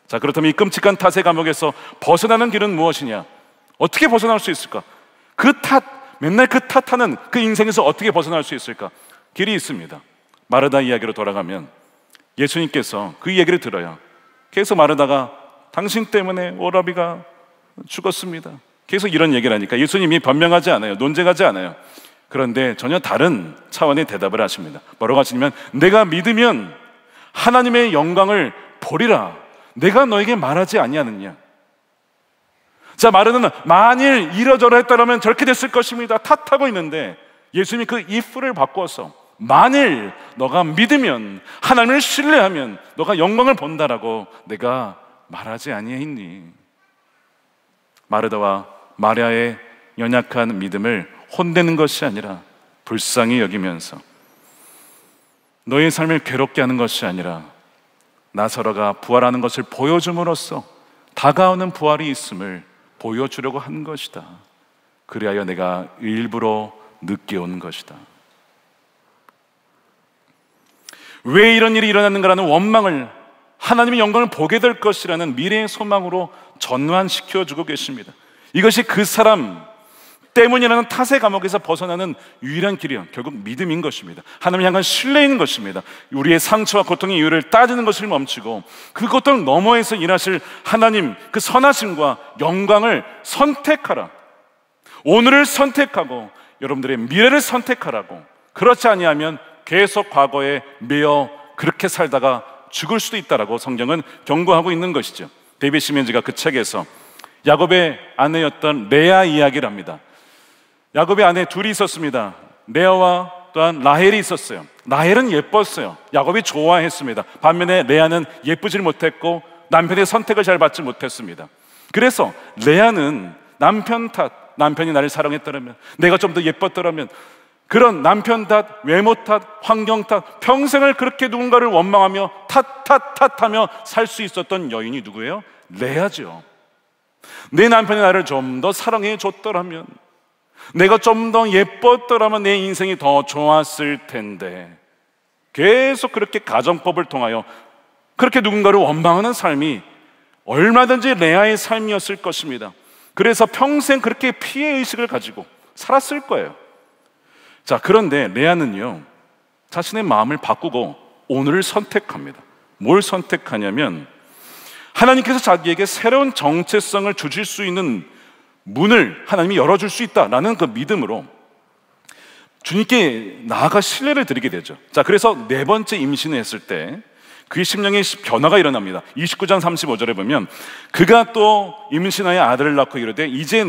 자, 그렇다면 이 끔찍한 탓의 감옥에서 벗어나는 길은 무엇이냐? 어떻게 벗어날 수 있을까? 그 탓, 맨날 그 탓하는 그 인생에서 어떻게 벗어날 수 있을까? 길이 있습니다. 마르다 이야기로 돌아가면 예수님께서 그 얘기를 들어요. 계속 마르다가 당신 때문에 오라비가 죽었습니다. 계속 이런 얘기를 하니까 예수님이 변명하지 않아요. 논쟁하지 않아요. 그런데 전혀 다른 차원의 대답을 하십니다. 뭐라고 하시냐면 내가 믿으면 하나님의 영광을 보리라. 내가 너에게 말하지 아니하느냐. 자, 마르다는 만일 이러저러 했더라면 저렇게 됐을 것입니다. 탓하고 있는데 예수님이 그 if를 바꿔서 만일 너가 믿으면 하나님을 신뢰하면 너가 영광을 본다라고 내가 말하지 아니했니? 마르다와 마리아의 연약한 믿음을 혼내는 것이 아니라 불쌍히 여기면서 너의 삶을 괴롭게 하는 것이 아니라 나사로가 부활하는 것을 보여줌으로써 다가오는 부활이 있음을 보여주려고 한 것이다. 그리하여 내가 일부러 늦게 온 것이다. 왜 이런 일이 일어났는가라는 원망을, 하나님의 영광을 보게 될 것이라는 미래의 소망으로 전환시켜주고 계십니다. 이것이 그 사람 때문이라는 탓의 감옥에서 벗어나는 유일한 길이요, 결국 믿음인 것입니다. 하나님을 향한 신뢰인 것입니다. 우리의 상처와 고통의 이유를 따지는 것을 멈추고 그 고통을 너머에서 일하실 하나님, 그 선하심과 영광을 선택하라. 오늘을 선택하고 여러분들의 미래를 선택하라고. 그렇지 아니하면 계속 과거에 매여 그렇게 살다가 죽을 수도 있다라고 성경은 경고하고 있는 것이죠. 데이비드 시멘즈가 그 책에서 야곱의 아내였던 레아 이야기를 합니다. 야곱의 아내 둘이 있었습니다. 레아와 또한 라헬이 있었어요. 라헬은 예뻤어요. 야곱이 좋아했습니다. 반면에 레아는 예쁘질 못했고 남편의 선택을 잘 받지 못했습니다. 그래서 레아는 남편 탓, 남편이 나를 사랑했더라면, 내가 좀 더 예뻤더라면, 그런 남편 탓, 외모 탓, 환경 탓, 평생을 그렇게 누군가를 원망하며 탓하며 살 수 있었던 여인이 누구예요? 레아죠. 내 남편이 나를 좀 더 사랑해 줬더라면, 내가 좀 더 예뻤더라면 내 인생이 더 좋았을 텐데, 계속 그렇게 가정법을 통하여 그렇게 누군가를 원망하는 삶이 얼마든지 레아의 삶이었을 것입니다. 그래서 평생 그렇게 피해의식을 가지고 살았을 거예요. 자, 그런데 레아는요, 자신의 마음을 바꾸고 오늘을 선택합니다. 뭘 선택하냐면 하나님께서 자기에게 새로운 정체성을 주실 수 있는 문을 하나님이 열어줄 수 있다라는 그 믿음으로 주님께 나아가 신뢰를 드리게 되죠. 자, 그래서 네 번째 임신을 했을 때 그의 심령에 변화가 일어납니다. 29장 35절에 보면 그가 또 임신하여 아들을 낳고 이르되 이제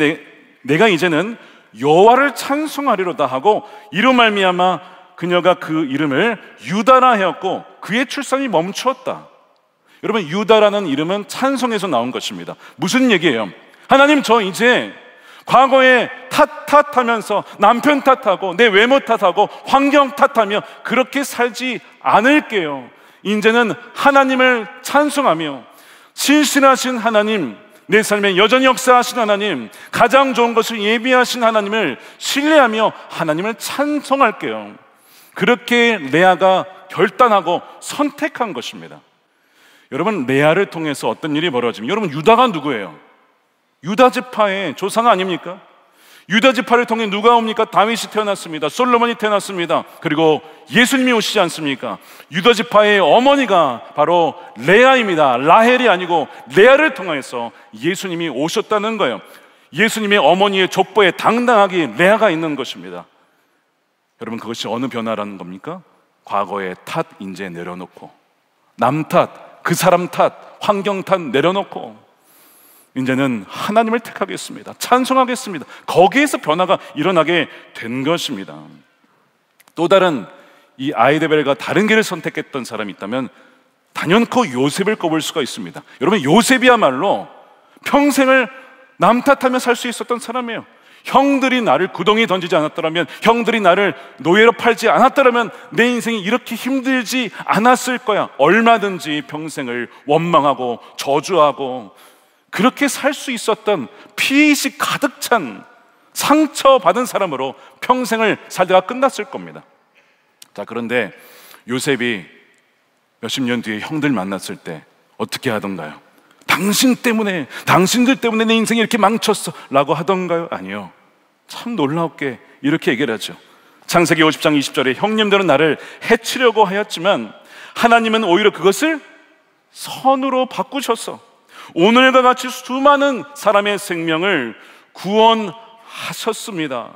내가 이제는 여호와를 찬송하리로다 하고 이로 말미암아 그녀가 그 이름을 유다라 하였고 그의 출산이 멈추었다. 여러분, 유다라는 이름은 찬송에서 나온 것입니다. 무슨 얘기예요? 하나님, 저 이제 과거에 탓하면서 남편 탓하고 내 외모 탓하고 환경 탓하며 그렇게 살지 않을게요. 이제는 하나님을 찬송하며 신실하신 하나님, 내 삶에 여전히 역사하신 하나님, 가장 좋은 것을 예비하신 하나님을 신뢰하며 하나님을 찬송할게요. 그렇게 레아가 결단하고 선택한 것입니다. 여러분, 레아를 통해서 어떤 일이 벌어지면, 여러분, 유다가 누구예요? 유다 지파의 조상 아닙니까? 유다 지파를 통해 누가 옵니까? 다윗이 태어났습니다. 솔로몬이 태어났습니다. 그리고 예수님이 오시지 않습니까? 유다 지파의 어머니가 바로 레아입니다. 라헬이 아니고 레아를 통해서 예수님이 오셨다는 거예요. 예수님의 어머니의 족보에 당당하게 레아가 있는 것입니다. 여러분, 그것이 어느 변화라는 겁니까? 과거의 탓 이제 내려놓고, 남 탓, 그 사람 탓, 환경 탓 내려놓고 이제는 하나님을 택하겠습니다. 찬송하겠습니다. 거기에서 변화가 일어나게 된 것입니다. 또 다른 이 아이도벨과 다른 길을 선택했던 사람이 있다면 단연코 요셉을 꼽을 수가 있습니다. 여러분, 요셉이야말로 평생을 남 탓하며 살 수 있었던 사람이에요. 형들이 나를 구덩이에 던지지 않았더라면, 형들이 나를 노예로 팔지 않았더라면 내 인생이 이렇게 힘들지 않았을 거야. 얼마든지 평생을 원망하고 저주하고 그렇게 살 수 있었던 피식 가득 찬 상처받은 사람으로 평생을 살다가 끝났을 겁니다. 자, 그런데 요셉이 몇십 년 뒤에 형들 만났을 때 어떻게 하던가요? 당신들 때문에 내 인생이 이렇게 망쳤어 라고 하던가요? 아니요. 참 놀랍게 이렇게 얘기를 하죠. 창세기 50장 20절에 형님들은 나를 해치려고 하였지만 하나님은 오히려 그것을 선으로 바꾸셔서 오늘과 같이 수많은 사람의 생명을 구원하셨습니다.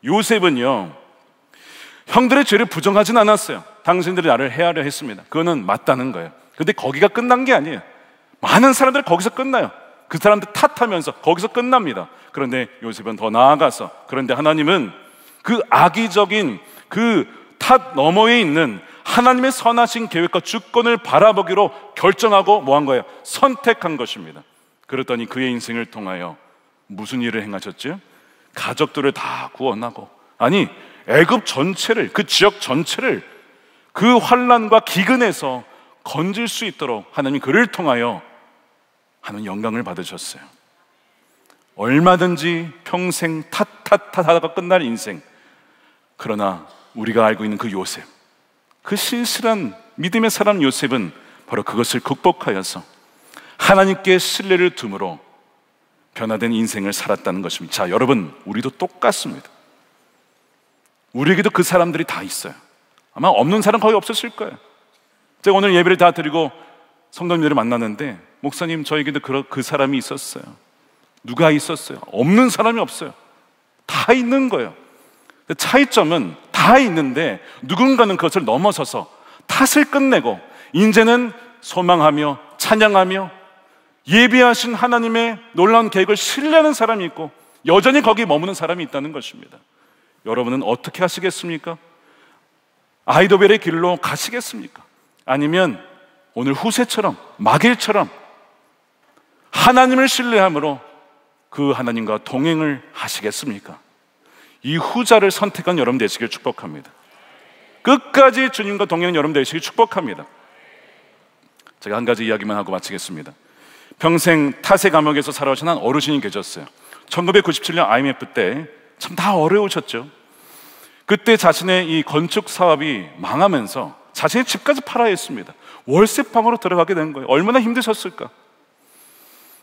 요셉은요, 형들의 죄를 부정하진 않았어요. 당신들이 나를 해하려 했습니다. 그거는 맞다는 거예요. 근데 거기가 끝난 게 아니에요. 많은 사람들이 거기서 끝나요. 그 사람들 탓하면서 거기서 끝납니다. 그런데 요셉은 더 나아가서, 그런데 하나님은 그 악의적인 그 탓 너머에 있는 하나님의 선하신 계획과 주권을 바라보기로 결정하고 뭐 한 거예요? 선택한 것입니다. 그랬더니 그의 인생을 통하여 무슨 일을 행하셨죠? 가족들을 다 구원하고, 아니 애굽 전체를, 그 지역 전체를 그 환난과 기근에서 건질 수 있도록 하나님 그를 통하여 하는 영광을 받으셨어요. 얼마든지 평생 탓하다가 끝날 인생. 그러나 우리가 알고 있는 그 요셉, 그 신실한 믿음의 사람 요셉은 바로 그것을 극복하여서 하나님께 신뢰를 둠으로 변화된 인생을 살았다는 것입니다. 자, 여러분, 우리도 똑같습니다. 우리에게도 그 사람들이 다 있어요. 아마 없는 사람 거의 없었을 거예요. 제가 오늘 예배를 다 드리고 성도님들을 만났는데, 목사님, 저에게도 그 사람이 있었어요. 누가 있었어요? 없는 사람이 없어요. 다 있는 거예요. 차이점은 다 있는데 누군가는 그것을 넘어서서 탓을 끝내고 이제는 소망하며 찬양하며 예비하신 하나님의 놀라운 계획을 신뢰하는 사람이 있고, 여전히 거기 머무는 사람이 있다는 것입니다. 여러분은 어떻게 하시겠습니까? 아이도벨의 길로 가시겠습니까? 아니면 오늘 후세처럼, 마길처럼 하나님을 신뢰함으로 그 하나님과 동행을 하시겠습니까? 이 후자를 선택한 여러분 되시길 축복합니다. 끝까지 주님과 동행한 여러분 되시길 축복합니다. 제가 한 가지 이야기만 하고 마치겠습니다. 평생 탓의 감옥에서 살아오신 한 어르신이 계셨어요. 1997년 IMF 때 참 다 어려우셨죠. 그때 자신의 이 건축 사업이 망하면서 자신의 집까지 팔아야 했습니다. 월세방으로 들어가게 된 거예요. 얼마나 힘드셨을까.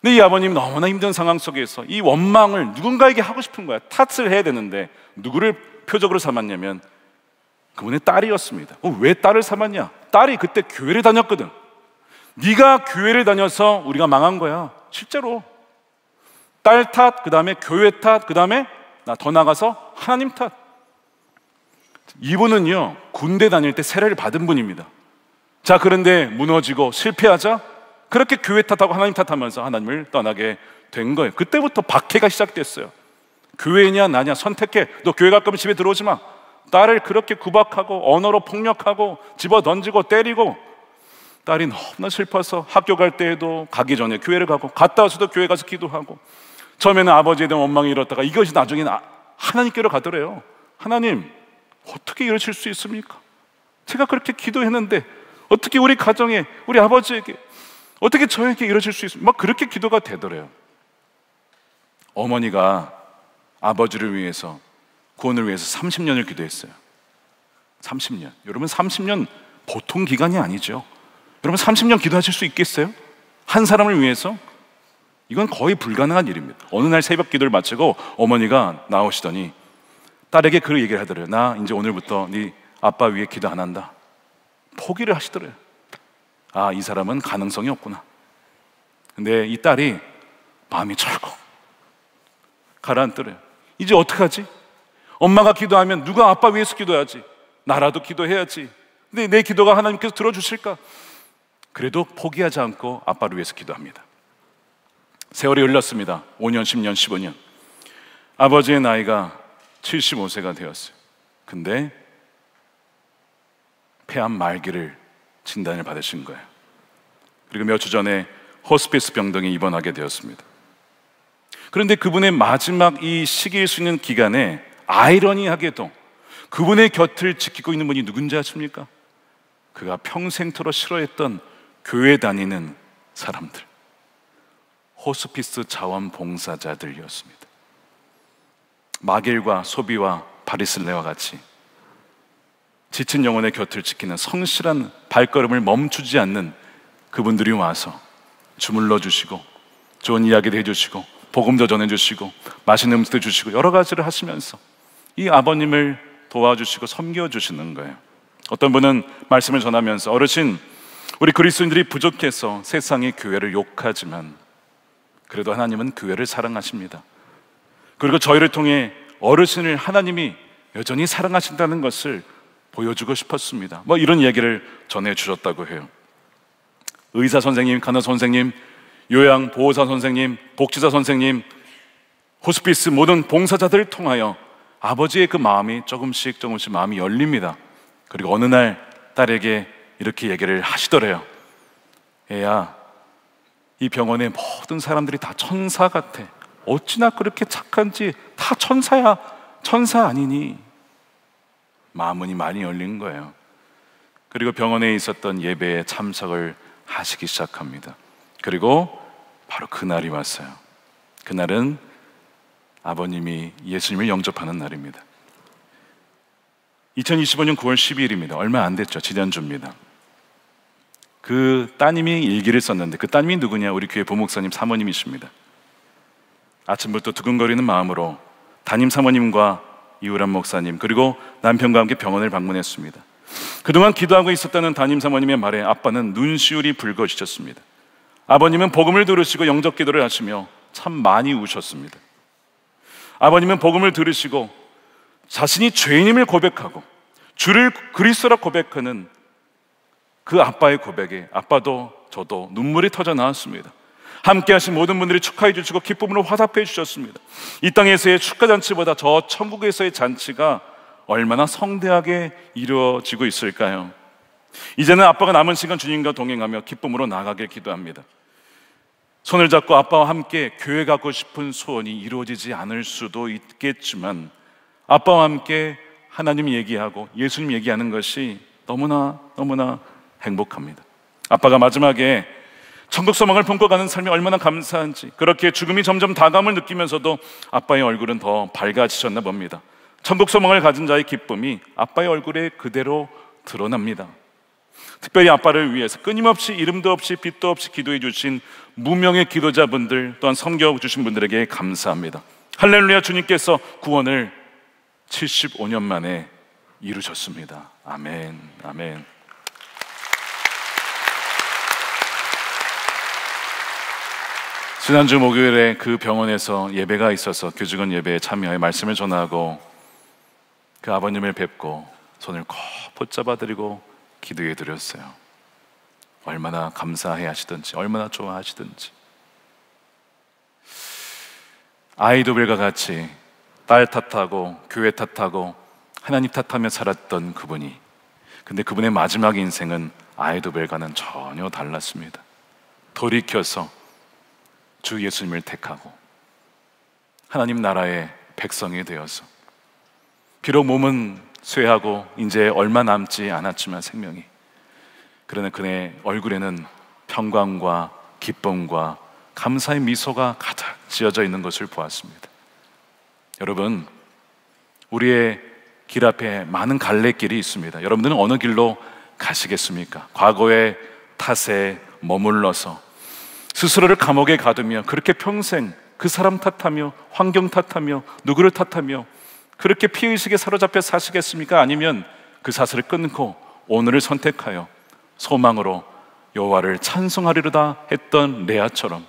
근데 이 아버님이 너무나 힘든 상황 속에서 이 원망을 누군가에게 하고 싶은 거야. 탓을 해야 되는데 누구를 표적으로 삼았냐면 그분의 딸이었습니다. 왜 딸을 삼았냐? 딸이 그때 교회를 다녔거든. 네가 교회를 다녀서 우리가 망한 거야. 실제로 딸 탓, 그 다음에 교회 탓, 그 다음에 나 더 나가서 하나님 탓. 이분은요, 군대 다닐 때 세례를 받은 분입니다. 자, 그런데 무너지고 실패하자 그렇게 교회 탓하고 하나님 탓하면서 하나님을 떠나게 된 거예요. 그때부터 박해가 시작됐어요. 교회냐 나냐 선택해. 너 교회 갈 거면 집에 들어오지 마. 딸을 그렇게 구박하고 언어로 폭력하고 집어 던지고 때리고, 딸이 너무나 슬퍼서 학교 갈 때에도 가기 전에 교회를 가고 갔다 와서도 교회 가서 기도하고, 처음에는 아버지에 대한 원망이 일었다가 이것이 나중에는 하나님께로 가더래요. 하나님, 어떻게 이러실 수 있습니까? 제가 그렇게 기도했는데 어떻게 우리 가정에, 우리 아버지에게, 어떻게 저에게 이러실 수 있습니까? 막 그렇게 기도가 되더래요. 어머니가 아버지를 위해서, 구원을 위해서 30년을 기도했어요. 30년. 여러분, 30년 보통 기간이 아니죠. 여러분, 30년 기도하실 수 있겠어요? 한 사람을 위해서? 이건 거의 불가능한 일입니다. 어느 날 새벽 기도를 마치고 어머니가 나오시더니 딸에게 그 얘기를 하더래요. 나 이제 오늘부터 네 아빠 위에 기도 안 한다. 포기를 하시더래요. 아, 이 사람은 가능성이 없구나. 근데 이 딸이 마음이 철컥 가라앉더래요. 이제 어떡하지? 엄마가 기도하면 누가 아빠 위해서 기도해야지. 나라도 기도해야지. 근데 내 기도가 하나님께서 들어주실까? 그래도 포기하지 않고 아빠를 위해서 기도합니다. 세월이 흘렀습니다. 5년, 10년, 15년. 아버지의 나이가 75세가 되었어요. 근데 폐암 말기를 진단을 받으신 거예요. 그리고 몇 주 전에 호스피스 병동에 입원하게 되었습니다. 그런데 그분의 마지막 이 시기일 수 있는 기간에 아이러니하게도 그분의 곁을 지키고 있는 분이 누군지 아십니까? 그가 평생토록 싫어했던 교회 다니는 사람들, 호스피스 자원봉사자들이었습니다. 마길과 소비와 바리슬레와 같이 지친 영혼의 곁을 지키는 성실한 발걸음을 멈추지 않는 그분들이 와서 주물러 주시고 좋은 이야기도 해주시고 복음도 전해주시고 맛있는 음식도 주시고 여러 가지를 하시면서 이 아버님을 도와주시고 섬겨주시는 거예요. 어떤 분은 말씀을 전하면서 어르신, 우리 그리스도인들이 부족해서 세상의 교회를 욕하지만 그래도 하나님은 교회를 사랑하십니다. 그리고 저희를 통해 어르신을 하나님이 여전히 사랑하신다는 것을 보여주고 싶었습니다. 뭐 이런 얘기를 전해주셨다고 해요. 의사 선생님, 간호 선생님, 요양 보호사 선생님, 복지사 선생님, 호스피스 모든 봉사자들을 통하여 아버지의 그 마음이 조금씩 마음이 열립니다. 그리고 어느 날 딸에게 이렇게 얘기를 하시더래요. 애야, 이 병원의 모든 사람들이 다 천사 같아. 어찌나 그렇게 착한지. 다 천사야. 천사 아니니? 마음문이 많이 열린 거예요. 그리고 병원에 있었던 예배에 참석을 하시기 시작합니다. 그리고 바로 그날이 왔어요. 그날은 아버님이 예수님을 영접하는 날입니다. 2025년 9월 12일입니다. 얼마 안 됐죠. 지난주입니다. 그 따님이 일기를 썼는데 그 따님이 누구냐? 우리 교회 부목사님 사모님이십니다. 아침부터 두근거리는 마음으로 담임 사모님과 이우람 목사님 그리고 남편과 함께 병원을 방문했습니다. 그동안 기도하고 있었다는 담임 사모님의 말에 아빠는 눈시울이 붉어지셨습니다. 아버님은 복음을 들으시고 영접 기도를 하시며 참 많이 우셨습니다. 아버님은 복음을 들으시고 자신이 죄인임을 고백하고 주를 그리스도라 고백하는 그 아빠의 고백에 아빠도 저도 눈물이 터져 나왔습니다. 함께 하신 모든 분들이 축하해 주시고 기쁨으로 화답해 주셨습니다. 이 땅에서의 축가잔치보다 저 천국에서의 잔치가 얼마나 성대하게 이루어지고 있을까요? 이제는 아빠가 남은 시간 주님과 동행하며 기쁨으로 나아가길 기도합니다. 손을 잡고 아빠와 함께 교회 가고 싶은 소원이 이루어지지 않을 수도 있겠지만 아빠와 함께 하나님 얘기하고 예수님 얘기하는 것이 너무나 행복합니다. 아빠가 마지막에 천국 소망을 품고 가는 삶이 얼마나 감사한지, 그렇게 죽음이 점점 다가옴을 느끼면서도 아빠의 얼굴은 더 밝아지셨나 봅니다. 천국 소망을 가진 자의 기쁨이 아빠의 얼굴에 그대로 드러납니다. 특별히 아빠를 위해서 끊임없이 이름도 없이 빛도 없이 기도해 주신 무명의 기도자분들 또한 섬겨주신 분들에게 감사합니다. 할렐루야, 주님께서 구원을 75년 만에 이루셨습니다. 아멘, 아멘. 지난주 목요일에 그 병원에서 예배가 있어서 교직원 예배에 참여해 말씀을 전하고 그 아버님을 뵙고 손을 꼭 붙잡아 드리고 기도해 드렸어요. 얼마나 감사해 하시던지, 얼마나 좋아하시던지. 아이도벨과 같이 딸 탓하고 교회 탓하고 하나님 탓하며 살았던 그분이, 근데 그분의 마지막 인생은 아이도벨과는 전혀 달랐습니다. 돌이켜서 주 예수님을 택하고 하나님 나라의 백성이 되어서, 비록 몸은 쇠하고 이제 얼마 남지 않았지만 생명이, 그러나 그의 얼굴에는 평강과 기쁨과 감사의 미소가 가득 지어져 있는 것을 보았습니다. 여러분, 우리의 길 앞에 많은 갈래길이 있습니다. 여러분들은 어느 길로 가시겠습니까? 과거의 탓에 머물러서 스스로를 감옥에 가두며 그렇게 평생 그 사람 탓하며 환경 탓하며 누구를 탓하며 그렇게 피의식에 사로잡혀 사시겠습니까? 아니면 그 사슬을 끊고 오늘을 선택하여 소망으로 여호와를 찬송하리로다 했던 레아처럼,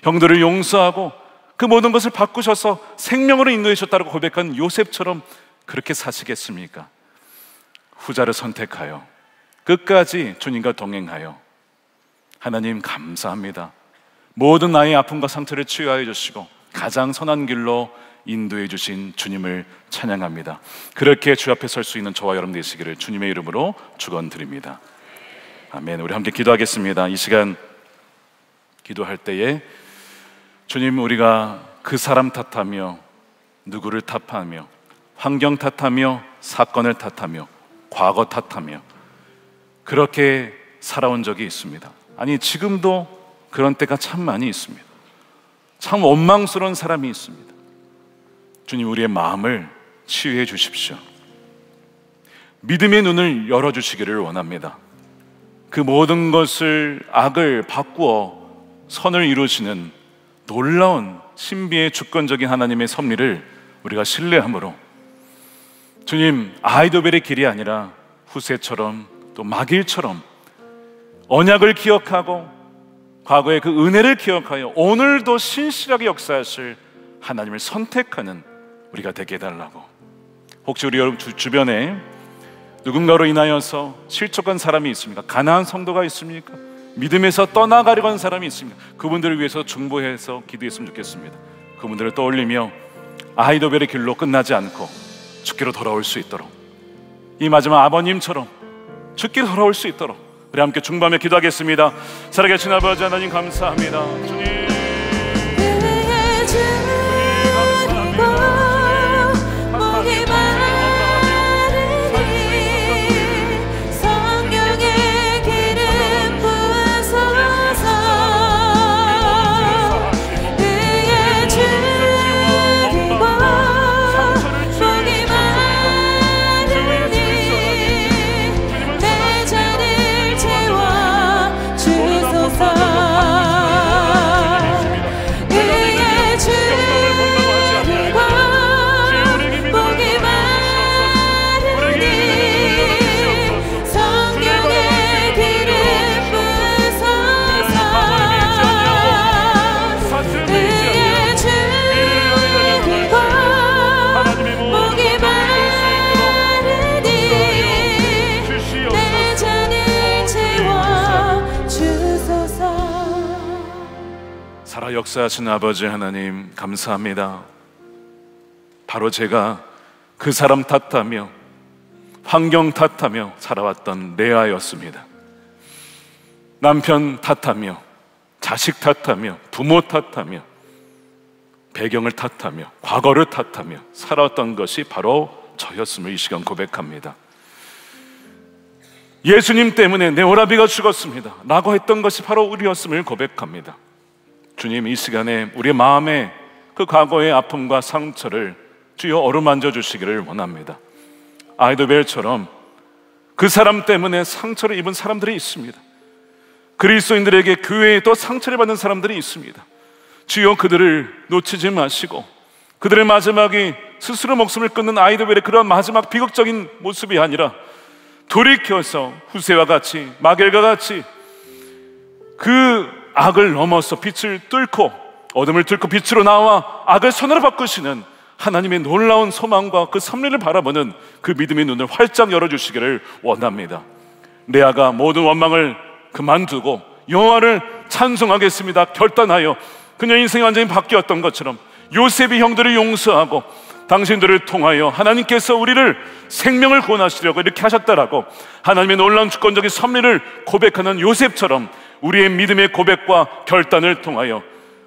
형들을 용서하고 그 모든 것을 바꾸셔서 생명으로 인도하셨다고 고백한 요셉처럼 그렇게 사시겠습니까? 후자를 선택하여 끝까지 주님과 동행하여, 하나님 감사합니다, 모든 나의 아픔과 상처를 치유하여 주시고 가장 선한 길로 인도해 주신 주님을 찬양합니다. 그렇게 주 앞에 설 수 있는 저와 여러분 되시기를 주님의 이름으로 축원드립니다. 아멘. 우리 함께 기도하겠습니다. 이 시간 기도할 때에 주님, 우리가 그 사람 탓하며 누구를 탓하며 환경 탓하며 사건을 탓하며 과거 탓하며 그렇게 살아온 적이 있습니다. 아니, 지금도 그런 때가 참 많이 있습니다. 참 원망스러운 사람이 있습니다. 주님, 우리의 마음을 치유해 주십시오. 믿음의 눈을 열어주시기를 원합니다. 그 모든 것을, 악을 바꾸어 선을 이루시는 놀라운 신비의 주권적인 하나님의 섭리를 우리가 신뢰함으로 주님, 아이도벨의 길이 아니라 후세처럼 또 마길처럼 언약을 기억하고 과거의 그 은혜를 기억하여 오늘도 신실하게 역사하실 하나님을 선택하는 우리가 되게 해달라고. 혹시 우리 여러분 주변에 누군가로 인하여서 실족한 사람이 있습니까? 가난한 성도가 있습니까? 믿음에서 떠나가려고 하는 사람이 있습니까? 그분들을 위해서 중보해서 기도했으면 좋겠습니다. 그분들을 떠올리며 아히도벨의 길로 끝나지 않고 주께로 돌아올 수 있도록, 이 마지막 아버님처럼 주께로 돌아올 수 있도록 우리 함께 중보하며 기도하겠습니다. 살아계신 아버지 하나님, 감사합니다. 주님, 역사하신 아버지 하나님, 감사합니다. 바로 제가 그 사람 탓하며 환경 탓하며 살아왔던 레아였습니다. 남편 탓하며 자식 탓하며 부모 탓하며 배경을 탓하며 과거를 탓하며 살아왔던 것이 바로 저였음을 이 시간 고백합니다. 예수님 때문에 내 오라비가 죽었습니다 라고 했던 것이 바로 우리였음을 고백합니다. 주님, 이 시간에 우리의 마음에 그 과거의 아픔과 상처를 주여 어루만져 주시기를 원합니다. 아히도벨처럼 그 사람 때문에 상처를 입은 사람들이 있습니다. 그리스도인들에게 교회에 또 상처를 받는 사람들이 있습니다. 주여, 그들을 놓치지 마시고 그들의 마지막이 스스로 목숨을 끊는 아히도벨의 그런 마지막 비극적인 모습이 아니라 돌이켜서 후세와 같이 마겔과 같이 그 악을 넘어서 빛을 뚫고 어둠을 뚫고 빛으로 나와 악을 선으로 바꾸시는 하나님의 놀라운 소망과 그 섭리를 바라보는 그 믿음의 눈을 활짝 열어주시기를 원합니다. 레아가 모든 원망을 그만두고 여호와를 찬송하겠습니다 결단하여 그녀의 인생이 완전히 바뀌었던 것처럼 요셉이 형들을 용서하고 당신들을 통하여 하나님께서 우리를 생명을 구원하시려고 이렇게 하셨다라고 하나님의 놀라운 주권적인 섭리를 고백하는 요셉처럼 우리의 믿음의 고백과 결단을 통하여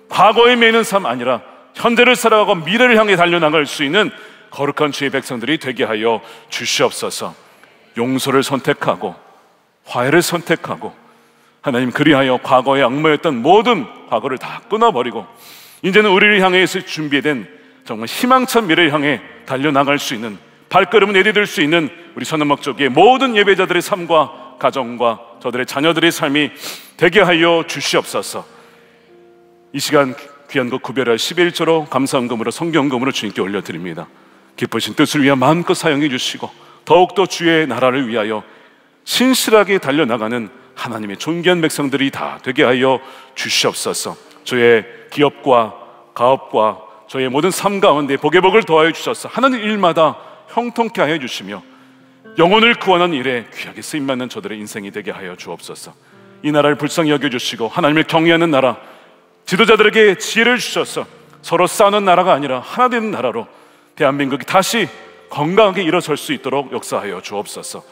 과거에 매이는 삶 아니라 현재를 살아가고 미래를 향해 달려나갈 수 있는 거룩한 주의 백성들이 되게 하여 주시옵소서. 용서를 선택하고 화해를 선택하고 하나님, 그리하여 과거에 악모였던 모든 과거를 다 끊어버리고 이제는 우리를 향해서 준비된 정말 희망찬 미래를 향해 달려나갈 수 있는, 발걸음을 내디딜 수 있는 우리 선언목적의 모든 예배자들의 삶과 가정과 저들의 자녀들의 삶이 되게 하여 주시옵소서. 이 시간 귀한 것 구별할 11조로 감사헌금으로 성경금으로 주님께 올려드립니다. 기쁘신 뜻을 위해 마음껏 사용해 주시고 더욱더 주의 나라를 위하여 신실하게 달려나가는 하나님의 존귀한 백성들이 다 되게 하여 주시옵소서. 저의 기업과 가업과 저의 모든 삶 가운데 복의 복을 더하여 주셔서 하나님 일마다 형통케 하여 주시며 영혼을 구원하는 일에 귀하게 쓰임받는 저들의 인생이 되게 하여 주옵소서. 이 나라를 불쌍히 여겨주시고 하나님을 경외하는 나라, 지도자들에게 지혜를 주셔서 서로 싸우는 나라가 아니라 하나 되는 나라로 대한민국이 다시 건강하게 일어설 수 있도록 역사하여 주옵소서.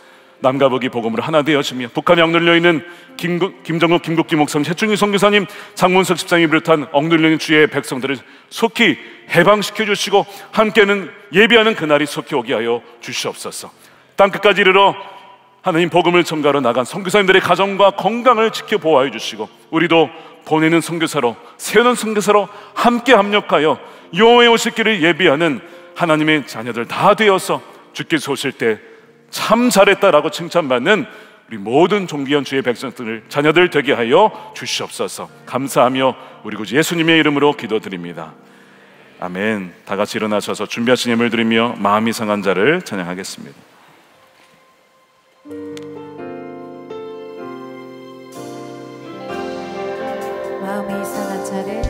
남과 북이 복음으로 하나 되어지며 북한에 억눌려 있는 김정욱, 김국기 목사님, 최충희 선교사님, 장문석 집사님을 비롯한 억눌려 있는 주의 백성들을 속히 해방시켜 주시고 함께는 예비하는 그날이 속히 오게 하여 주시옵소서. 땅끝까지 이르러 하나님 복음을 전가하러 나간 선교사님들의 가정과 건강을 지켜 보호하여 주시고 우리도 보내는 선교사로 세우는 선교사로 함께 합력하여 여호와의 오실 길을 예비하는 하나님의 자녀들 다 되어서 주께서 오실 때 참 잘했다라고 칭찬받는 우리 모든 존귀한 주의 백성들 자녀들 되게 하여 주시옵소서. 감사하며 우리 구주 예수님의 이름으로 기도드립니다. 아멘. 다 같이 일어나셔서 준비하신 예물 드리며 마음이 상한 자를 찬양하겠습니다. 마음이 상한 자를,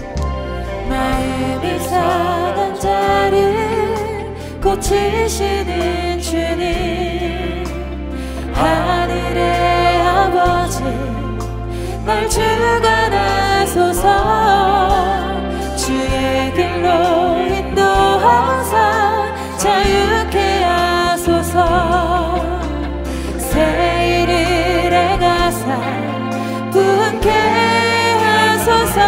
마음이 상한 자를 고치시는 주님, 하늘의 아버지 날 주관하소서. 주의 길로 인도하사 자유케 하소서. 새 일을 행하사 부흥케 하소서.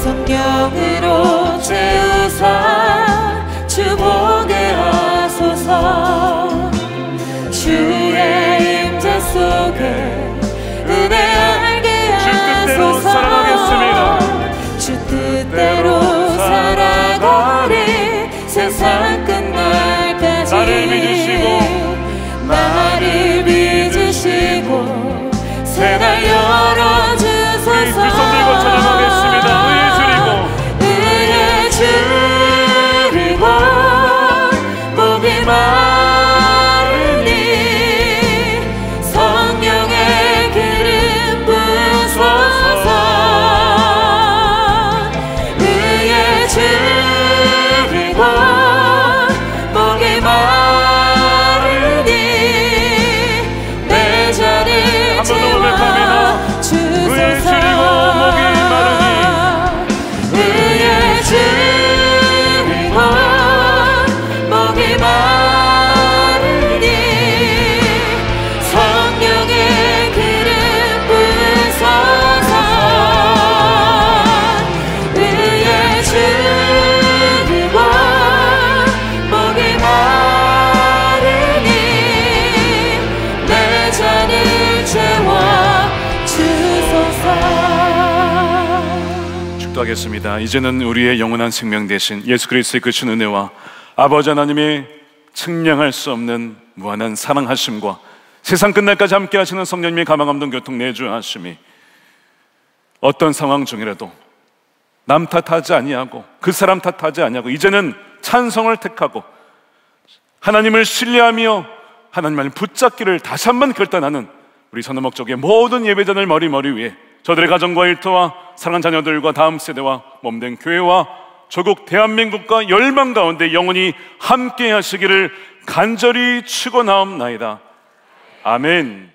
성령으로 채우사 주 보게 하소서. 주의 임재 속에 은혜 알게 하소서. 주 뜻대로 살아가리 세상 끝날까지. 나를 믿으시고 새날 열어주소서. 우리 두 손 들고 찬양하겠습니다. 의에 줄이고 목이 마르니 성령의 기름 부으소서. 의에 줄이고 목이 마르니 내 잔을 채워주소서. 의에 줄이고 목이 마르니 성령의 기름 부으소서. 의에 줄이고 목이 마르니 내 잔을 채워주소서. 축도하겠습니다. 이제는 우리의 영원한 생명 대신 예수 그리스도의 크신 은혜와 아버지 하나님의 측량할 수 없는 무한한 사랑하심과 세상 끝날까지 함께 하시는 성령님의 가망 없는 교통 내주하심이 어떤 상황 중이라도 남 탓하지 아니하고 그 사람 탓하지 아니하고 이제는 찬성을 택하고 하나님을 신뢰하며 하나님 말씀 붙잡기를 다시 한번 결단하는 우리 선호목적의 모든 예배자들 머리 위에 저들의 가정과 일터와 사랑하는 자녀들과 다음 세대와 몸된 교회와 조국 대한민국과 열방 가운데 영원히 함께 하시기를 간절히 축원하옵나이다. 아멘.